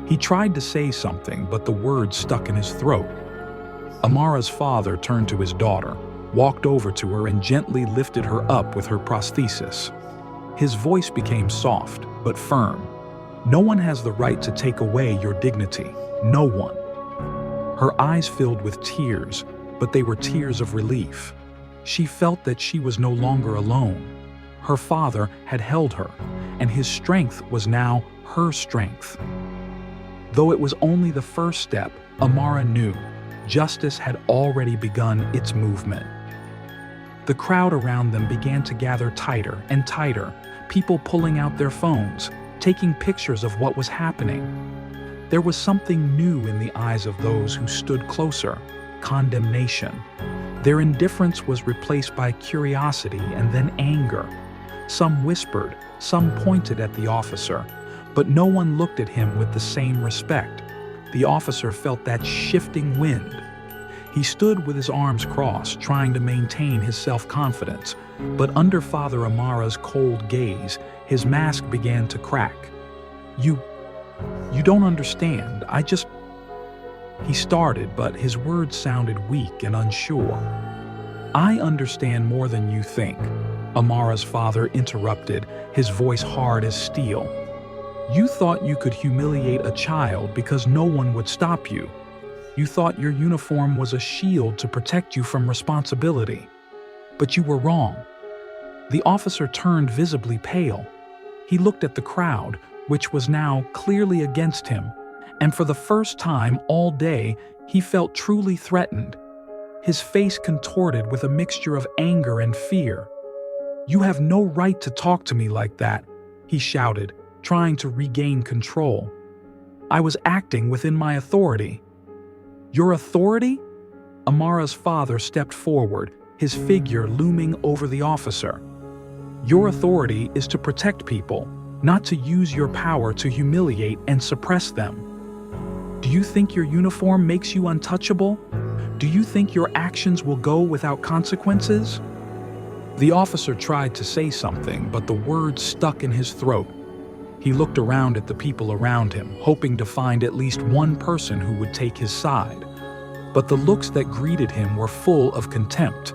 He tried to say something, but the words stuck in his throat. Amara's father turned to his daughter, walked over to her and gently lifted her up with her prosthesis. His voice became soft, but firm. "No one has the right to take away your dignity. No one." Her eyes filled with tears, but they were tears of relief. She felt that she was no longer alone. Her father had held her, and his strength was now her strength. Though it was only the first step, Amara knew justice had already begun its movement. The crowd around them began to gather tighter and tighter, people pulling out their phones, taking pictures of what was happening. There was something new in the eyes of those who stood closer: condemnation. Their indifference was replaced by curiosity and then anger. Some whispered, some pointed at the officer, but no one looked at him with the same respect. The officer felt that shifting wind. He stood with his arms crossed, trying to maintain his self-confidence, but under Father Amara's cold gaze, his mask began to crack. You don't understand. He started, but his words sounded weak and unsure. "I understand more than you think," Amara's father interrupted, his voice hard as steel. "You thought you could humiliate a child because no one would stop you. You thought your uniform was a shield to protect you from responsibility. But you were wrong." The officer turned visibly pale. He looked at the crowd, which was now clearly against him, and for the first time all day, he felt truly threatened. His face contorted with a mixture of anger and fear. "You have no right to talk to me like that," he shouted, trying to regain control. "I was acting within my authority." "Your authority?" Amara's father stepped forward, his figure looming over the officer. "Your authority is to protect people, not to use your power to humiliate and suppress them. Do you think your uniform makes you untouchable? Do you think your actions will go without consequences?" The officer tried to say something, but the words stuck in his throat. He looked around at the people around him, hoping to find at least one person who would take his side. But the looks that greeted him were full of contempt.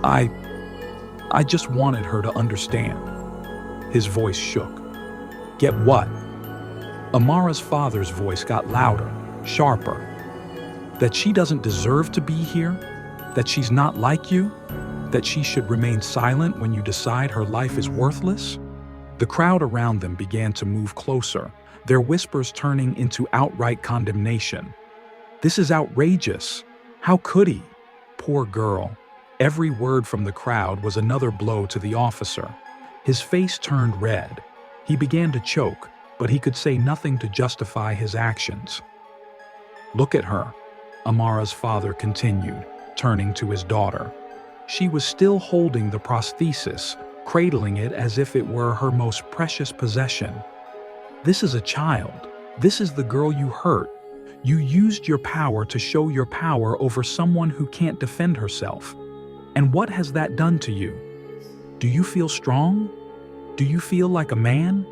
I just wanted her to understand." His voice shook. "Get what?" Amara's father's voice got louder, sharper. "That she doesn't deserve to be here? That she's not like you? That she should remain silent when you decide her life is worthless?" The crowd around them began to move closer, their whispers turning into outright condemnation. "This is outrageous. How could he? Poor girl." Every word from the crowd was another blow to the officer. His face turned red. He began to choke, but he could say nothing to justify his actions. "Look at her," Amara's father continued, turning to his daughter. She was still holding the prosthesis, cradling it as if it were her most precious possession. "This is a child. This is the girl you hurt. You used your power to show your power over someone who can't defend herself. And what has that done to you? Do you feel strong? Do you feel like a man?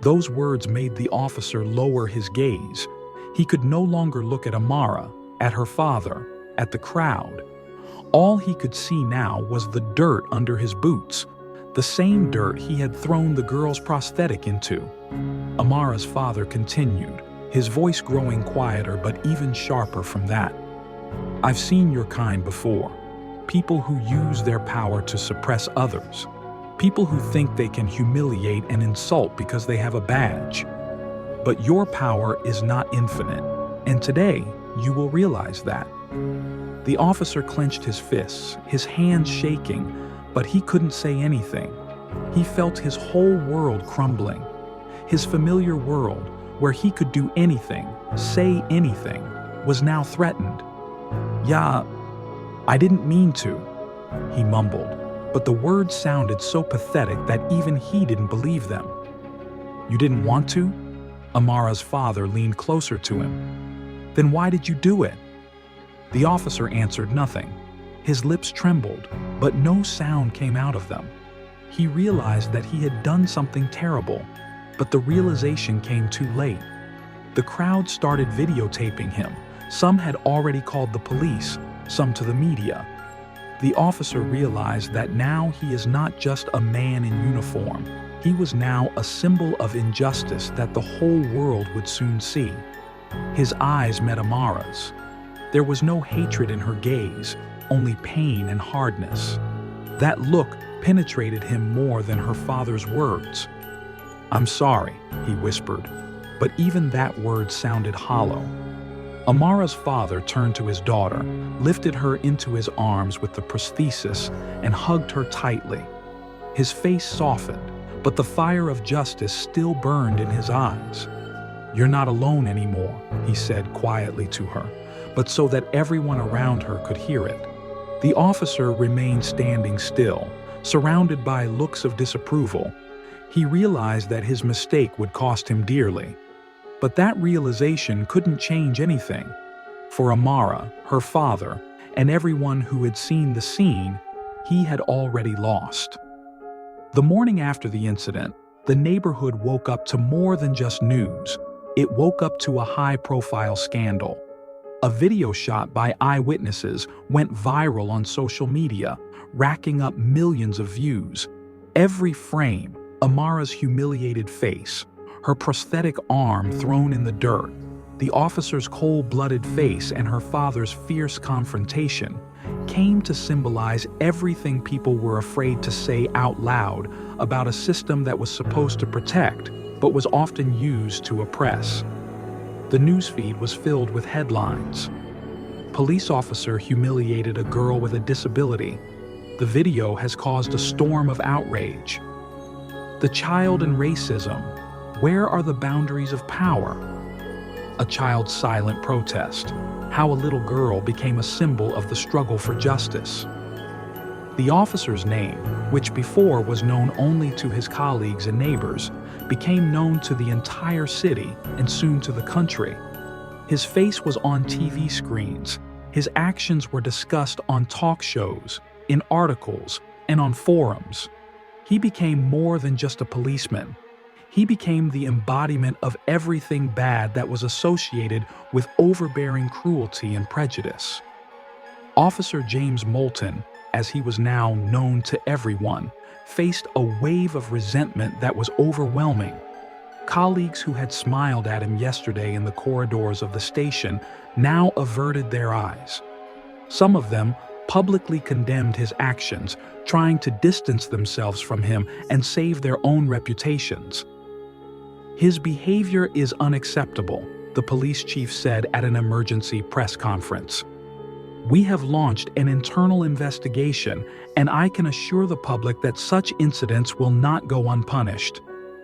Those words made the officer lower his gaze. He could no longer look at Amara, at her father, at the crowd. All he could see now was the dirt under his boots, the same dirt he had thrown the girl's prosthetic into. Amara's father continued, his voice growing quieter but even sharper from that. I've seen your kind before. People who use their power to suppress others. People who think they can humiliate and insult because they have a badge. But your power is not infinite, and today you will realize that. The officer clenched his fists, his hands shaking, but he couldn't say anything. He felt his whole world crumbling. His familiar world, where he could do anything, say anything, was now threatened. "Yeah, I didn't mean to," he mumbled, but the words sounded so pathetic that even he didn't believe them. "You didn't want to?" Amara's father leaned closer to him. "Then why did you do it?" The officer answered nothing. His lips trembled, but no sound came out of them. He realized that he had done something terrible, but the realization came too late. The crowd started videotaping him. Some had already called the police, some to the media. The officer realized that now he is not just a man in uniform. He was now a symbol of injustice that the whole world would soon see. His eyes met Amara's. There was no hatred in her gaze, only pain and hardness. That look penetrated him more than her father's words. "I'm sorry," he whispered, but even that word sounded hollow. Amara's father turned to his daughter, lifted her into his arms with the prosthesis, and hugged her tightly. His face softened, but the fire of justice still burned in his eyes. "You're not alone anymore," he said quietly to her, but so that everyone around her could hear it. The officer remained standing still, surrounded by looks of disapproval. He realized that his mistake would cost him dearly. But that realization couldn't change anything. For Amara, her father, and everyone who had seen the scene, he had already lost. The morning after the incident, the neighborhood woke up to more than just news. It woke up to a high-profile scandal. A video shot by eyewitnesses went viral on social media, racking up millions of views. Every frame, Amara's humiliated face, her prosthetic arm thrown in the dirt, the officer's cold-blooded face, and her father's fierce confrontation, came to symbolize everything people were afraid to say out loud about a system that was supposed to protect, but was often used to oppress. The newsfeed was filled with headlines. Police officer humiliated a girl with a disability. The video has caused a storm of outrage. The child and racism. Where are the boundaries of power? A child's silent protest. How a little girl became a symbol of the struggle for justice. The officer's name, which before was known only to his colleagues and neighbors, became known to the entire city and soon to the country. His face was on TV screens. His actions were discussed on talk shows, in articles, and on forums. He became more than just a policeman. He became the embodiment of everything bad that was associated with overbearing cruelty and prejudice. Officer James Moulton, as he was now known to everyone, faced a wave of resentment that was overwhelming. Colleagues who had smiled at him yesterday in the corridors of the station now averted their eyes. Some of them publicly condemned his actions, trying to distance themselves from him and save their own reputations. "His behavior is unacceptable," the police chief said at an emergency press conference. "We have launched an internal investigation, and I can assure the public that such incidents will not go unpunished."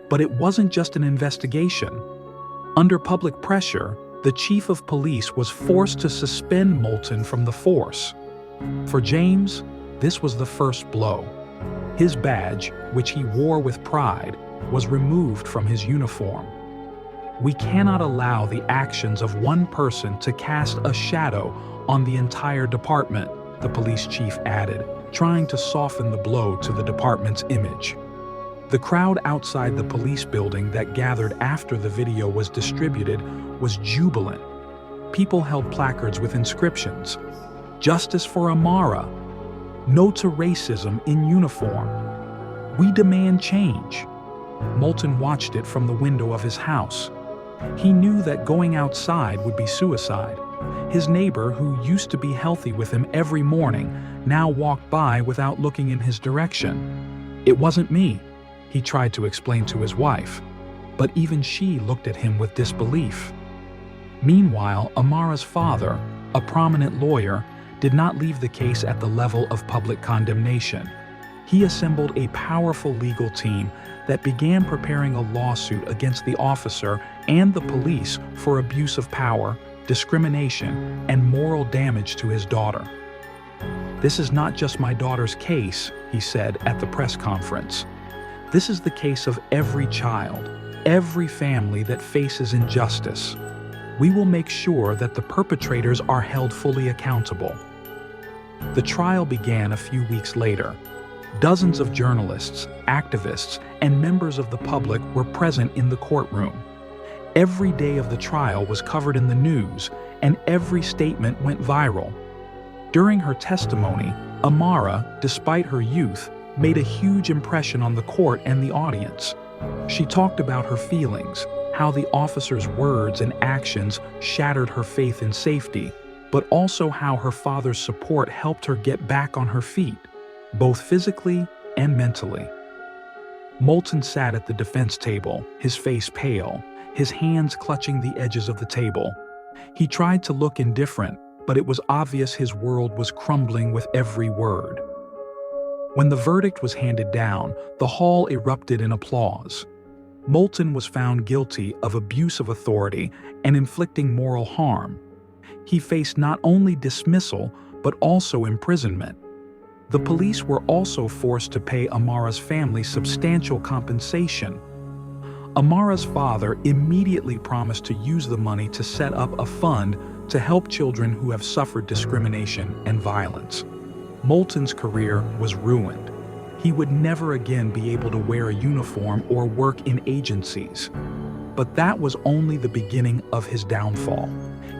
But it wasn't just an investigation. Under public pressure, the chief of police was forced to suspend Moulton from the force. For James, this was the first blow. His badge, which he wore with pride, was removed from his uniform. We cannot allow the actions of one person to cast a shadow on the entire department, the police chief added, trying to soften the blow to the department's image. The crowd outside the police building that gathered after the video was distributed was jubilant. People held placards with inscriptions: "Justice for Amara," "No to racism in uniform," "We demand change." Moulton watched it from the window of his house. He knew that going outside would be suicide. His neighbor, who used to be healthy with him every morning, now walked by without looking in his direction. "It wasn't me," he tried to explain to his wife, but even she looked at him with disbelief. Meanwhile, Amara's father, a prominent lawyer, did not leave the case at the level of public condemnation. He assembled a powerful legal team that began preparing a lawsuit against the officer and the police for abuse of power, discrimination, and moral damage to his daughter. "This is not just my daughter's case," he said at the press conference. "This is the case of every child, every family that faces injustice. We will make sure that the perpetrators are held fully accountable." The trial began a few weeks later. Dozens of journalists, activists, and members of the public were present in the courtroom. Every day of the trial was covered in the news, and every statement went viral. During her testimony, Amara, despite her youth, made a huge impression on the court and the audience. She talked about her feelings, how the officer's words and actions shattered her faith in safety, but also how her father's support helped her get back on her feet, both physically and mentally. Moulton sat at the defense table, his face pale, his hands clutching the edges of the table. He tried to look indifferent, but it was obvious his world was crumbling with every word. When the verdict was handed down, the hall erupted in applause. Moulton was found guilty of abuse of authority and inflicting moral harm. He faced not only dismissal, but also imprisonment. The police were also forced to pay Amara's family substantial compensation. Amara's father immediately promised to use the money to set up a fund to help children who have suffered discrimination and violence. Moulton's career was ruined. He would never again be able to wear a uniform or work in agencies. But that was only the beginning of his downfall.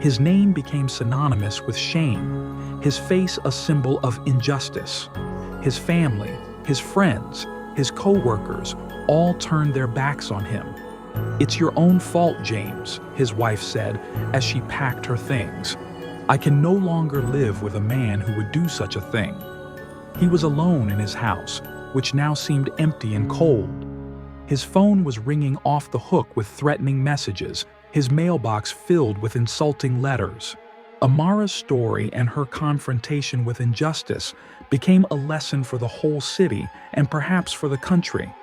His name became synonymous with shame, his face a symbol of injustice. His family, his friends, his co-workers all turned their backs on him. "It's your own fault, James," his wife said as she packed her things. "I can no longer live with a man who would do such a thing." He was alone in his house, which now seemed empty and cold. His phone was ringing off the hook with threatening messages, his mailbox filled with insulting letters. Amara's story and her confrontation with injustice became a lesson for the whole city and perhaps for the country.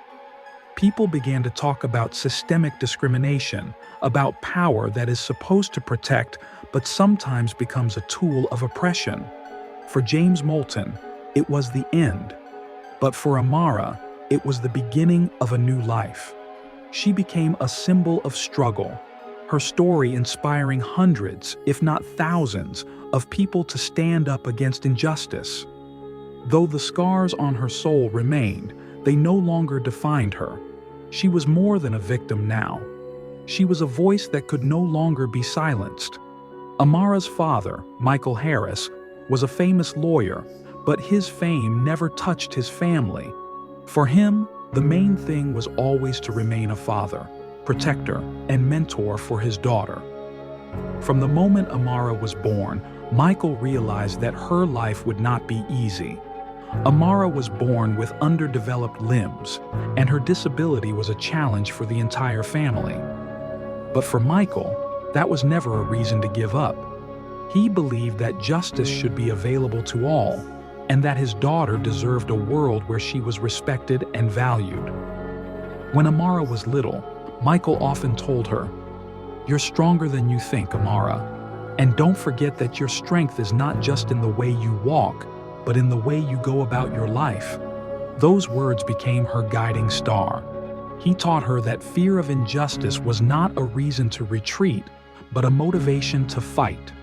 People began to talk about systemic discrimination, about power that is supposed to protect but sometimes becomes a tool of oppression. For James Moulton, it was the end. But for Amara, it was the beginning of a new life. She became a symbol of struggle, her story inspiring hundreds, if not thousands, of people to stand up against injustice. Though the scars on her soul remained, they no longer defined her. She was more than a victim now. She was a voice that could no longer be silenced. Amara's father, Michael Harris, was a famous lawyer, but his fame never touched his family. For him, the main thing was always to remain a father, protector, and mentor for his daughter. From the moment Amara was born, Michael realized that her life would not be easy. Amara was born with underdeveloped limbs, and her disability was a challenge for the entire family. But for Michael, that was never a reason to give up. He believed that justice should be available to all, and that his daughter deserved a world where she was respected and valued. When Amara was little, Michael often told her, "You're stronger than you think, Amara. And don't forget that your strength is not just in the way you walk, but in the way you go about your life." Those words became her guiding star. He taught her that fear of injustice was not a reason to retreat, but a motivation to fight.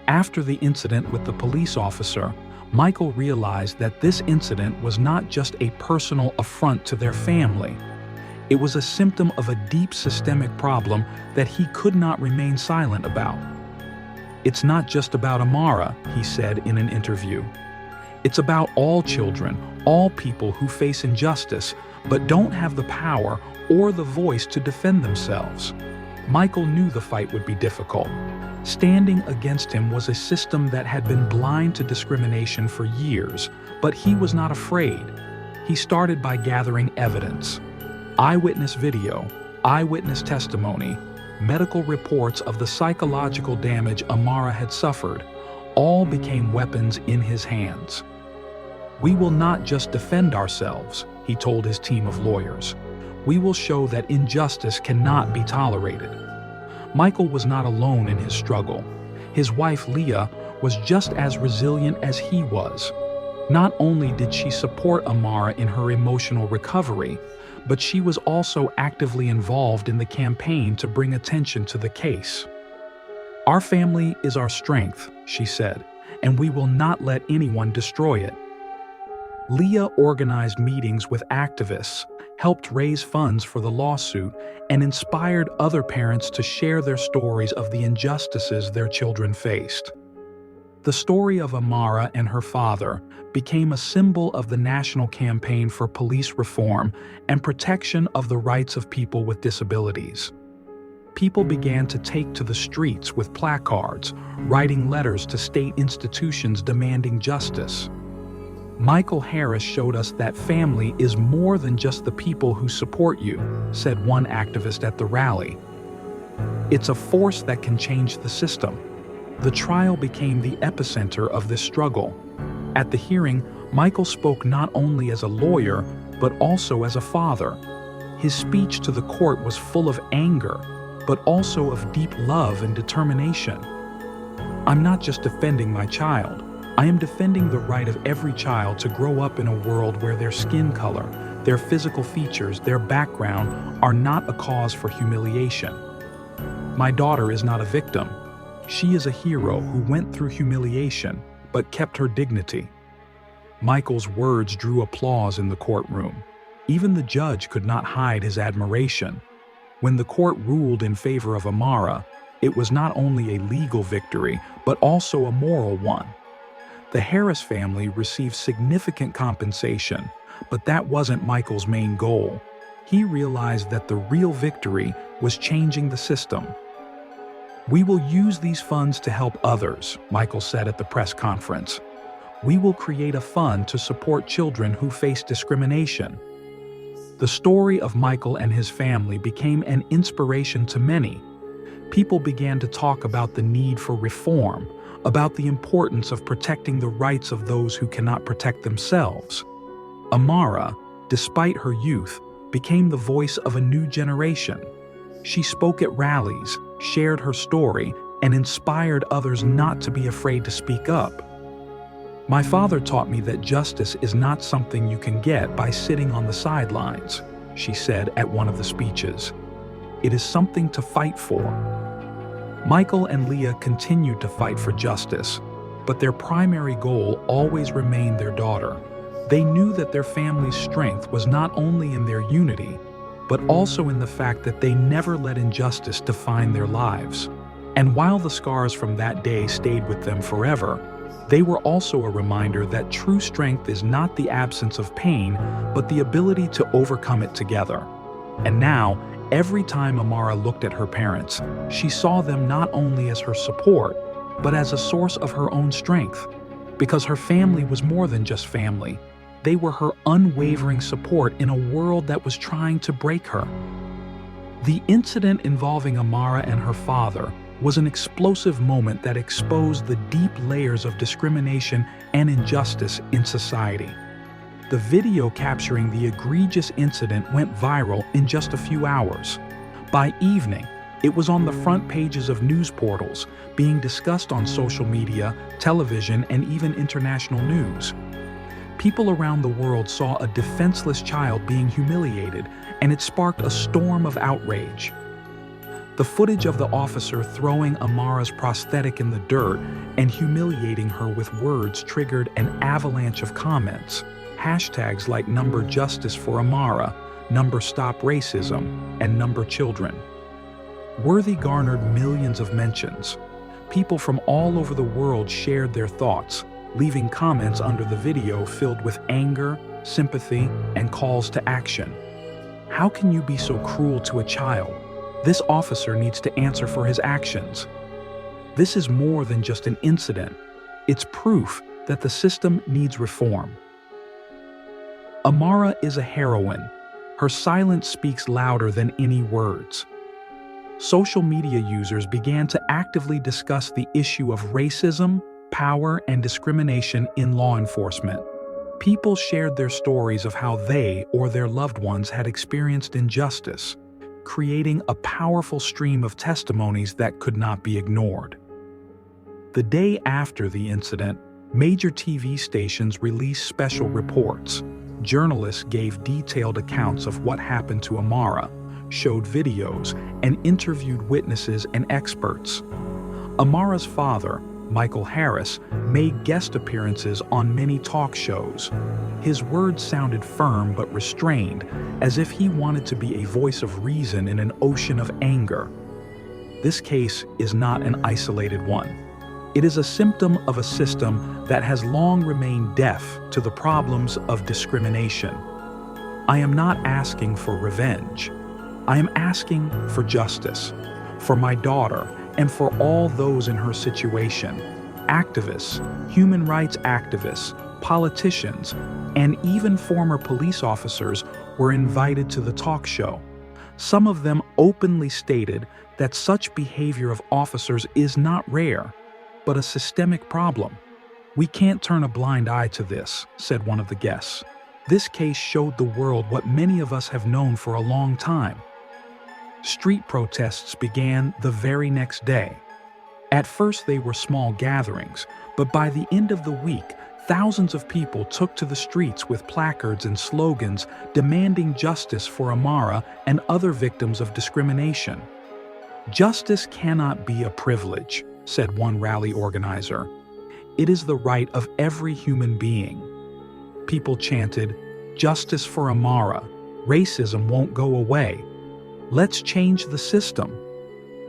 After the incident with the police officer, Michael realized that this incident was not just a personal affront to their family. It was a symptom of a deep systemic problem that he could not remain silent about. "It's not just about Amara," he said in an interview. "It's about all children, all people who face injustice, but don't have the power or the voice to defend themselves." Michael knew the fight would be difficult. Standing against him was a system that had been blind to discrimination for years, but he was not afraid. He started by gathering evidence. Eyewitness video, eyewitness testimony, medical reports of the psychological damage Amara had suffered, all became weapons in his hands. "We will not just defend ourselves," he told his team of lawyers. "We will show that injustice cannot be tolerated." Michael was not alone in his struggle. His wife, Leah, was just as resilient as he was. Not only did she support Amara in her emotional recovery, but she was also actively involved in the campaign to bring attention to the case. "Our family is our strength," she said, "and we will not let anyone destroy it." Leah organized meetings with activists, helped raise funds for the lawsuit, and inspired other parents to share their stories of the injustices their children faced. The story of Amara and her father became a symbol of the national campaign for police reform and protection of the rights of people with disabilities. People began to take to the streets with placards, writing letters to state institutions demanding justice. "Michael Harris showed us that family is more than just the people who support you," said one activist at the rally. "It's a force that can change the system." The trial became the epicenter of this struggle. At the hearing, Michael spoke not only as a lawyer, but also as a father. His speech to the court was full of anger, but also of deep love and determination. "I'm not just defending my child. I am defending the right of every child to grow up in a world where their skin color, their physical features, their background are not a cause for humiliation. My daughter is not a victim. She is a hero who went through humiliation, but kept her dignity." Michael's words drew applause in the courtroom. Even the judge could not hide his admiration. When the court ruled in favor of Amara, it was not only a legal victory, but also a moral one. The Harris family received significant compensation, but that wasn't Michael's main goal. He realized that the real victory was changing the system. "We will use these funds to help others," Michael said at the press conference. "We will create a fund to support children who face discrimination." The story of Michael and his family became an inspiration to many. People began to talk about the need for reform, about the importance of protecting the rights of those who cannot protect themselves. Amara, despite her youth, became the voice of a new generation. She spoke at rallies, shared her story, and inspired others not to be afraid to speak up. "My father taught me that justice is not something you can get by sitting on the sidelines," she said at one of the speeches. "It is something to fight for." Michael and Leah continued to fight for justice, but their primary goal always remained their daughter. They knew that their family's strength was not only in their unity, but also in the fact that they never let injustice define their lives. And while the scars from that day stayed with them forever, they were also a reminder that true strength is not the absence of pain, but the ability to overcome it together. And now, every time Amara looked at her parents, she saw them not only as her support, but as a source of her own strength. Because her family was more than just family. They were her unwavering support in a world that was trying to break her. The incident involving Amara and her father was an explosive moment that exposed the deep layers of discrimination and injustice in society. The video capturing the egregious incident went viral in just a few hours. By evening, it was on the front pages of news portals, being discussed on social media, television, and even international news. People around the world saw a defenseless child being humiliated, and it sparked a storm of outrage. The footage of the officer throwing Amara's prosthetic in the dirt and humiliating her with words triggered an avalanche of comments. Hashtags like #JusticeForAmara, #StopRacism, and #Children. Worthy garnered millions of mentions. People from all over the world shared their thoughts, leaving comments under the video filled with anger, sympathy, and calls to action. How can you be so cruel to a child? This officer needs to answer for his actions. This is more than just an incident. It's proof that the system needs reform. Amara is a heroine. Her silence speaks louder than any words. Social media users began to actively discuss the issue of racism, power, and discrimination in law enforcement. People shared their stories of how they or their loved ones had experienced injustice, creating a powerful stream of testimonies that could not be ignored. The day after the incident, major TV stations released special reports. Journalists gave detailed accounts of what happened to Amara, showed videos, and interviewed witnesses and experts. Amara's father, Michael Harris, made guest appearances on many talk shows. His words sounded firm but restrained, as if he wanted to be a voice of reason in an ocean of anger. This case is not an isolated one. It is a symptom of a system that has long remained deaf to the problems of discrimination. I am not asking for revenge. I am asking for justice, for my daughter, and for all those in her situation. Activists, human rights activists, politicians, and even former police officers were invited to the talk show. Some of them openly stated that such behavior of officers is not rare, but a systemic problem. "We can't turn a blind eye to this," said one of the guests. This case showed the world what many of us have known for a long time. Street protests began the very next day. At first they were small gatherings, but by the end of the week, thousands of people took to the streets with placards and slogans demanding justice for Amara and other victims of discrimination. "Justice cannot be a privilege," said one rally organizer. "It is the right of every human being." People chanted, "Justice for Amara. Racism won't go away. Let's change the system."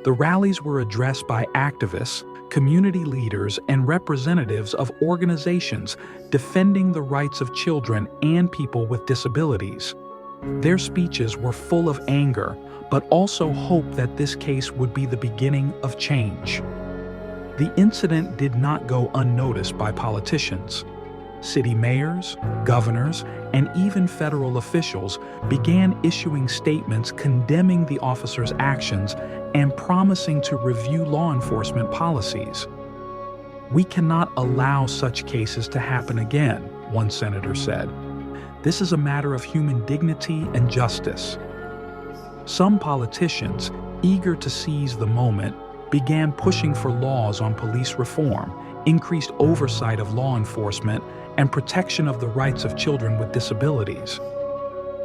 The rallies were addressed by activists, community leaders, and representatives of organizations defending the rights of children and people with disabilities. Their speeches were full of anger, but also hope that this case would be the beginning of change. The incident did not go unnoticed by politicians. City mayors, governors, and even federal officials began issuing statements condemning the officer's actions and promising to review law enforcement policies. "We cannot allow such cases to happen again," one senator said. "This is a matter of human dignity and justice." Some politicians, eager to seize the moment, began pushing for laws on police reform, increased oversight of law enforcement, and protection of the rights of children with disabilities.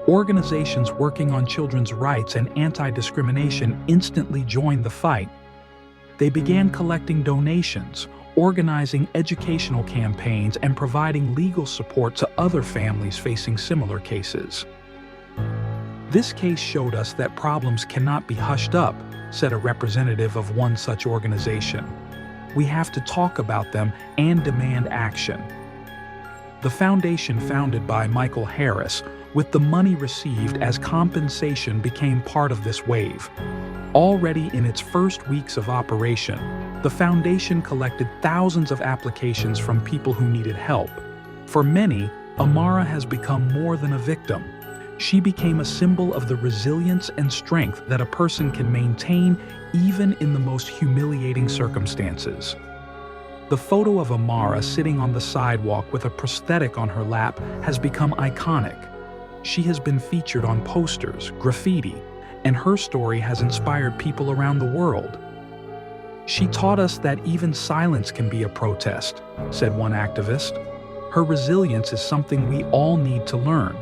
Organizations working on children's rights and anti-discrimination instantly joined the fight. They began collecting donations, organizing educational campaigns, and providing legal support to other families facing similar cases. "This case showed us that problems cannot be hushed up," said a representative of one such organization. "We have to talk about them and demand action." The foundation, founded by Michael Harris, with the money received as compensation, became part of this wave. Already in its first weeks of operation, the foundation collected thousands of applications from people who needed help. For many, Amara has become more than a victim. She became a symbol of the resilience and strength that a person can maintain even in the most humiliating circumstances. The photo of Amara sitting on the sidewalk with a prosthetic on her lap has become iconic. She has been featured on posters, graffiti, and her story has inspired people around the world. "She taught us that even silence can be a protest," said one activist. Her resilience is something we all need to learn.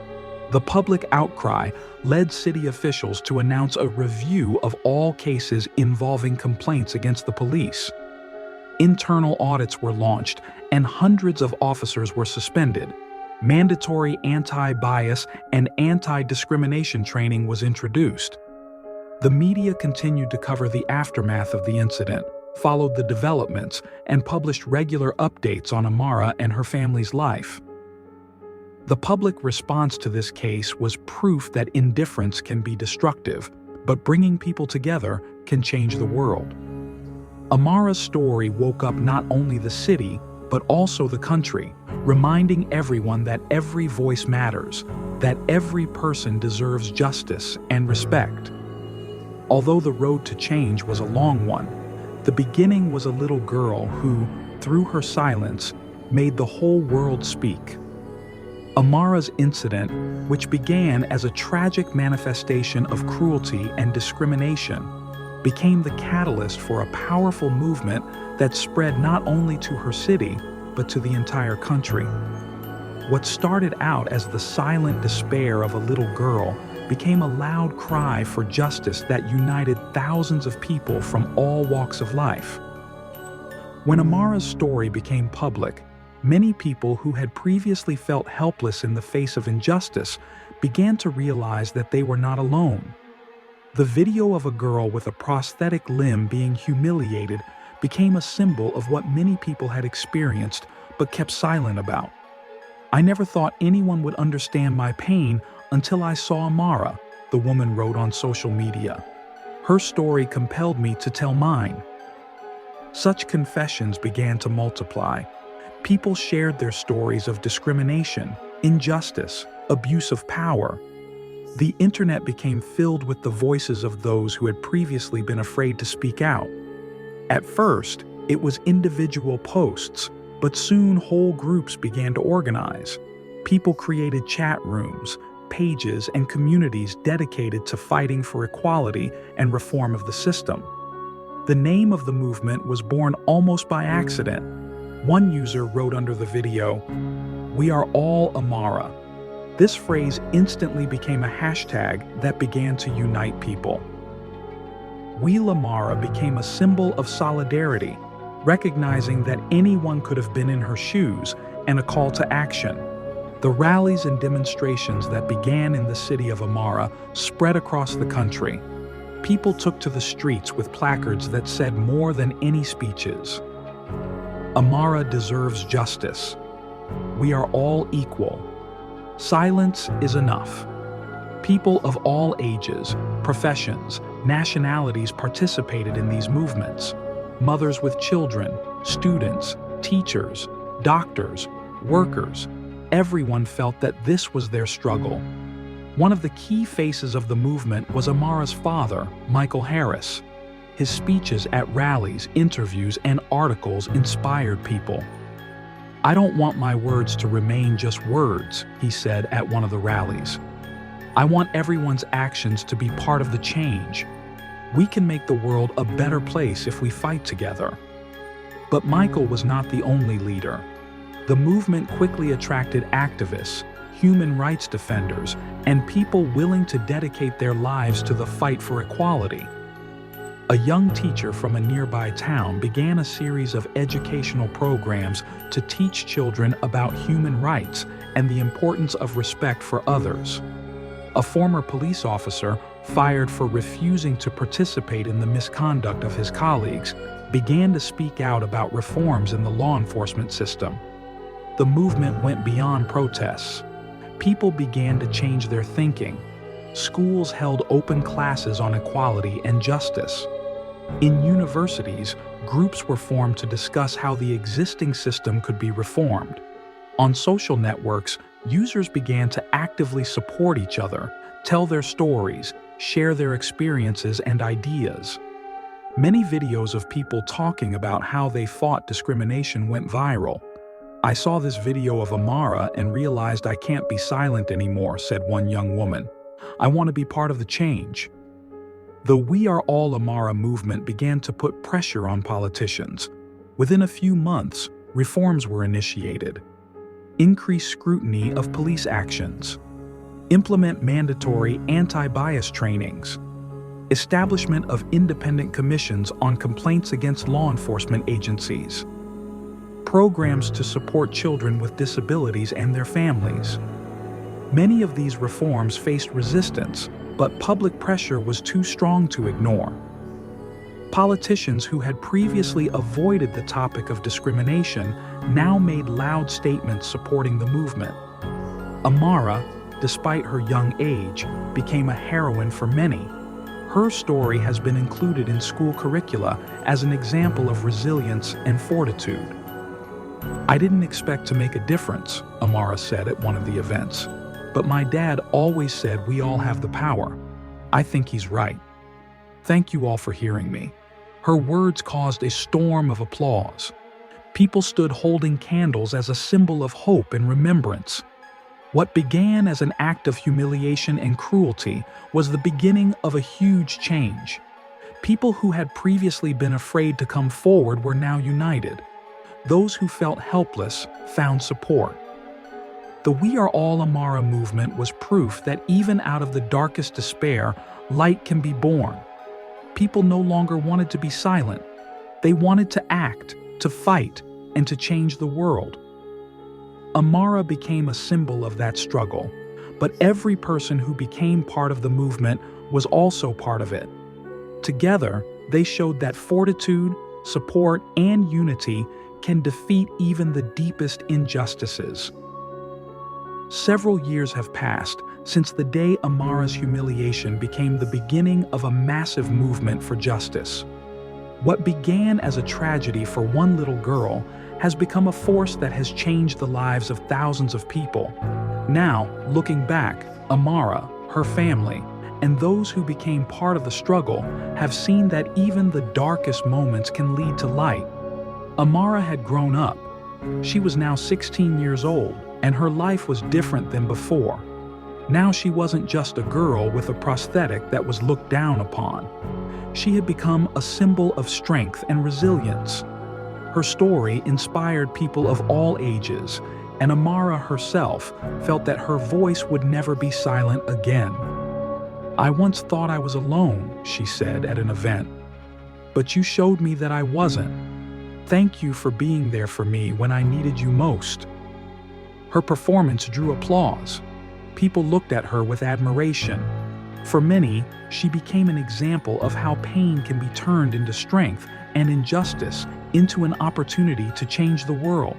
The public outcry led city officials to announce a review of all cases involving complaints against the police. Internal audits were launched, and hundreds of officers were suspended. Mandatory anti-bias and anti-discrimination training was introduced. The media continued to cover the aftermath of the incident, followed the developments, and published regular updates on Amara and her family's life. The public response to this case was proof that indifference can be destructive, but bringing people together can change the world. Amara's story woke up not only the city, but also the country, reminding everyone that every voice matters, that every person deserves justice and respect. Although the road to change was a long one, the beginning was a little girl who, through her silence, made the whole world speak. Amara's incident, which began as a tragic manifestation of cruelty and discrimination, became the catalyst for a powerful movement that spread not only to her city, but to the entire country. What started out as the silent despair of a little girl became a loud cry for justice that united thousands of people from all walks of life. When Amara's story became public, many people who had previously felt helpless in the face of injustice began to realize that they were not alone. The video of a girl with a prosthetic limb being humiliated became a symbol of what many people had experienced but kept silent about. "I never thought anyone would understand my pain until I saw Amara," the woman wrote on social media. "Her story compelled me to tell mine." Such confessions began to multiply. People shared their stories of discrimination, injustice, abuse of power. The internet became filled with the voices of those who had previously been afraid to speak out. At first, it was individual posts, but soon whole groups began to organize. People created chat rooms, pages, and communities dedicated to fighting for equality and reform of the system. The name of the movement was born almost by accident. One user wrote under the video, "We are all Amara." This phrase instantly became a hashtag that began to unite people. We Amara became a symbol of solidarity, recognizing that anyone could have been in her shoes, and a call to action. The rallies and demonstrations that began in the city of Amara spread across the country. People took to the streets with placards that said more than any speeches. Amara deserves justice. We are all equal. Silence is enough. People of all ages, professions, nationalities participated in these movements. Mothers with children, students, teachers, doctors, workers, everyone felt that this was their struggle. One of the key faces of the movement was Amara's father, Michael Harris. His speeches at rallies, interviews, and articles inspired people. "I don't want my words to remain just words," he said at one of the rallies. "I want everyone's actions to be part of the change. We can make the world a better place if we fight together." But Michael was not the only leader. The movement quickly attracted activists, human rights defenders, and people willing to dedicate their lives to the fight for equality. A young teacher from a nearby town began a series of educational programs to teach children about human rights and the importance of respect for others. A former police officer, fired for refusing to participate in the misconduct of his colleagues, began to speak out about reforms in the law enforcement system. The movement went beyond protests. People began to change their thinking. Schools held open classes on equality and justice. In universities, groups were formed to discuss how the existing system could be reformed. On social networks, users began to actively support each other, tell their stories, share their experiences and ideas. Many videos of people talking about how they fought discrimination went viral. "I saw this video of Amara and realized I can't be silent anymore," said one young woman. "I want to be part of the change." The We Are All Amara movement began to put pressure on politicians. Within a few months, reforms were initiated. increase scrutiny of police actions, implement mandatory anti-bias trainings, establishment of independent commissions on complaints against law enforcement agencies, programs to support children with disabilities and their families. Many of these reforms faced resistance, but public pressure was too strong to ignore. Politicians who had previously avoided the topic of discrimination now made loud statements supporting the movement. Amara, despite her young age, became a heroine for many. Her story has been included in school curricula as an example of resilience and fortitude. "I didn't expect to make a difference," Amara said at one of the events, "but my dad always said we all have the power. I think he's right. Thank you all for hearing me." Her words caused a storm of applause. People stood holding candles as a symbol of hope and remembrance. What began as an act of humiliation and cruelty was the beginning of a huge change. People who had previously been afraid to come forward were now united. Those who felt helpless found support. The We Are All Amara movement was proof that even out of the darkest despair, light can be born. People no longer wanted to be silent. They wanted to act, to fight, and to change the world. Amara became a symbol of that struggle, but every person who became part of the movement was also part of it. Together, they showed that fortitude, support, and unity can defeat even the deepest injustices. Several years have passed since the day Amara's humiliation became the beginning of a massive movement for justice. What began as a tragedy for one little girl has become a force that has changed the lives of thousands of people. Now, looking back, Amara, her family, and those who became part of the struggle have seen that even the darkest moments can lead to light. Amara had grown up. She was now 16 years old, and her life was different than before. Now she wasn't just a girl with a prosthetic that was looked down upon. She had become a symbol of strength and resilience. Her story inspired people of all ages, and Amara herself felt that her voice would never be silent again. "I once thought I was alone," she said at an event, "but you showed me that I wasn't. Thank you for being there for me when I needed you most." Her performance drew applause. People looked at her with admiration. For many, she became an example of how pain can be turned into strength and injustice into an opportunity to change the world.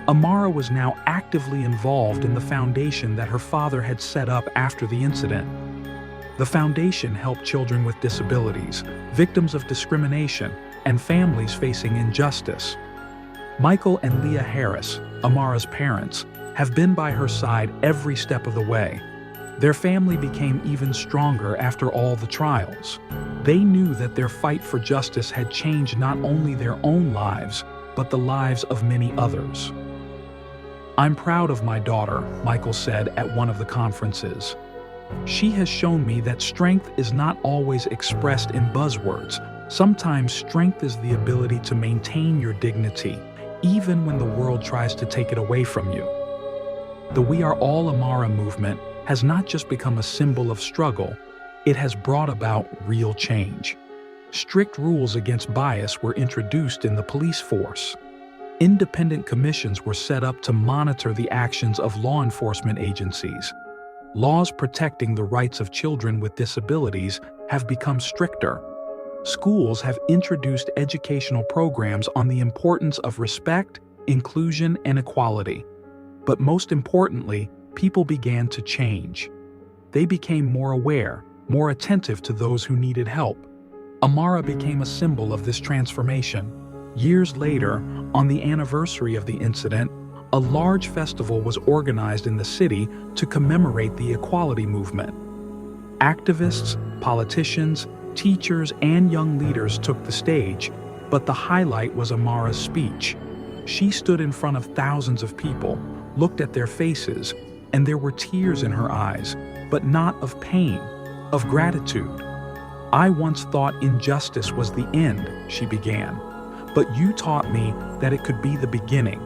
Amara was now actively involved in the foundation that her father had set up after the incident. The foundation helped children with disabilities, victims of discrimination, and families facing injustice. Michael and Leah Harris, Amara's parents, have been by her side every step of the way. Their family became even stronger after all the trials. They knew that their fight for justice had changed not only their own lives, but the lives of many others. "I'm proud of my daughter," Michael said at one of the conferences. "She has shown me that strength is not always expressed in buzzwords. Sometimes strength is the ability to maintain your dignity, even when the world tries to take it away from you." The We Are All Amara movement has not just become a symbol of struggle, it has brought about real change. Strict rules against bias were introduced in the police force. Independent commissions were set up to monitor the actions of law enforcement agencies. Laws protecting the rights of children with disabilities have become stricter. Schools have introduced educational programs on the importance of respect, inclusion, and equality. But most importantly, people began to change. They became more aware, more attentive to those who needed help. Amara became a symbol of this transformation. Years later, on the anniversary of the incident, a large festival was organized in the city to commemorate the equality movement. Activists, politicians, teachers, and young leaders took the stage, but the highlight was Amara's speech. She stood in front of thousands of people, looked at their faces, and there were tears in her eyes, but not of pain, of gratitude. "I once thought injustice was the end," she began, "but you taught me that it could be the beginning."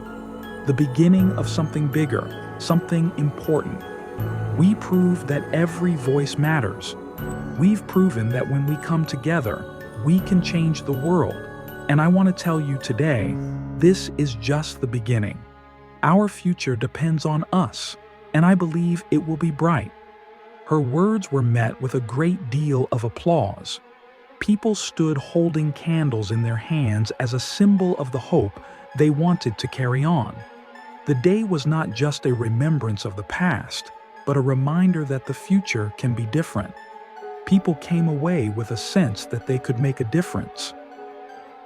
the beginning of something bigger, something important. We prove that every voice matters. We've proven that when we come together, we can change the world. And I want to tell you today, this is just the beginning. Our future depends on us, and I believe it will be bright. Her words were met with a great deal of applause. People stood holding candles in their hands as a symbol of the hope they wanted to carry on. The day was not just a remembrance of the past, but a reminder that the future can be different. People came away with a sense that they could make a difference.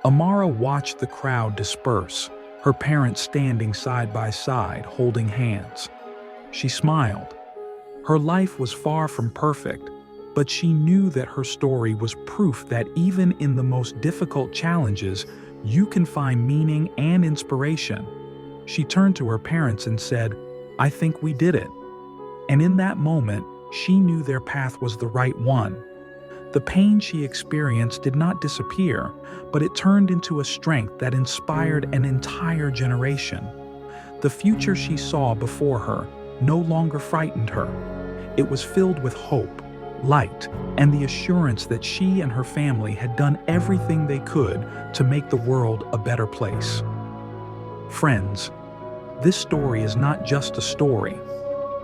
Amara watched the crowd disperse, her parents standing side by side, holding hands. She smiled. Her life was far from perfect, but she knew that her story was proof that even in the most difficult challenges, you can find meaning and inspiration. She turned to her parents and said, "I think we did it." And in that moment, she knew their path was the right one. The pain she experienced did not disappear, but it turned into a strength that inspired an entire generation. The future she saw before her no longer frightened her. It was filled with hope, light, and the assurance that she and her family had done everything they could to make the world a better place. Friends, this story is not just a story.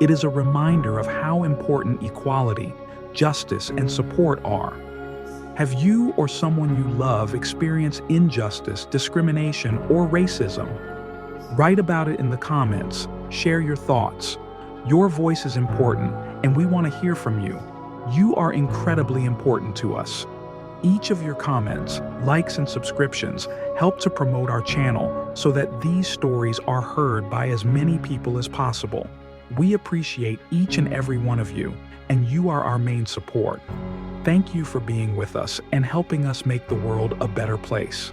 It is a reminder of how important equality, justice, and support are. Have you or someone you love experienced injustice, discrimination, or racism? Write about it in the comments. Share your thoughts. Your voice is important, and we want to hear from you. You are incredibly important to us. Each of your comments, likes, and subscriptions help to promote our channel so that these stories are heard by as many people as possible. We appreciate each and every one of you, and you are our main support. Thank you for being with us and helping us make the world a better place.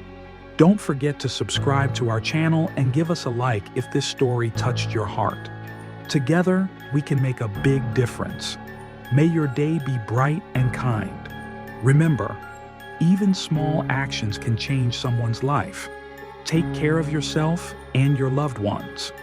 Don't forget to subscribe to our channel and give us a like if this story touched your heart. Together, we can make a big difference. May your day be bright and kind. Remember, even small actions can change someone's life. Take care of yourself and your loved ones.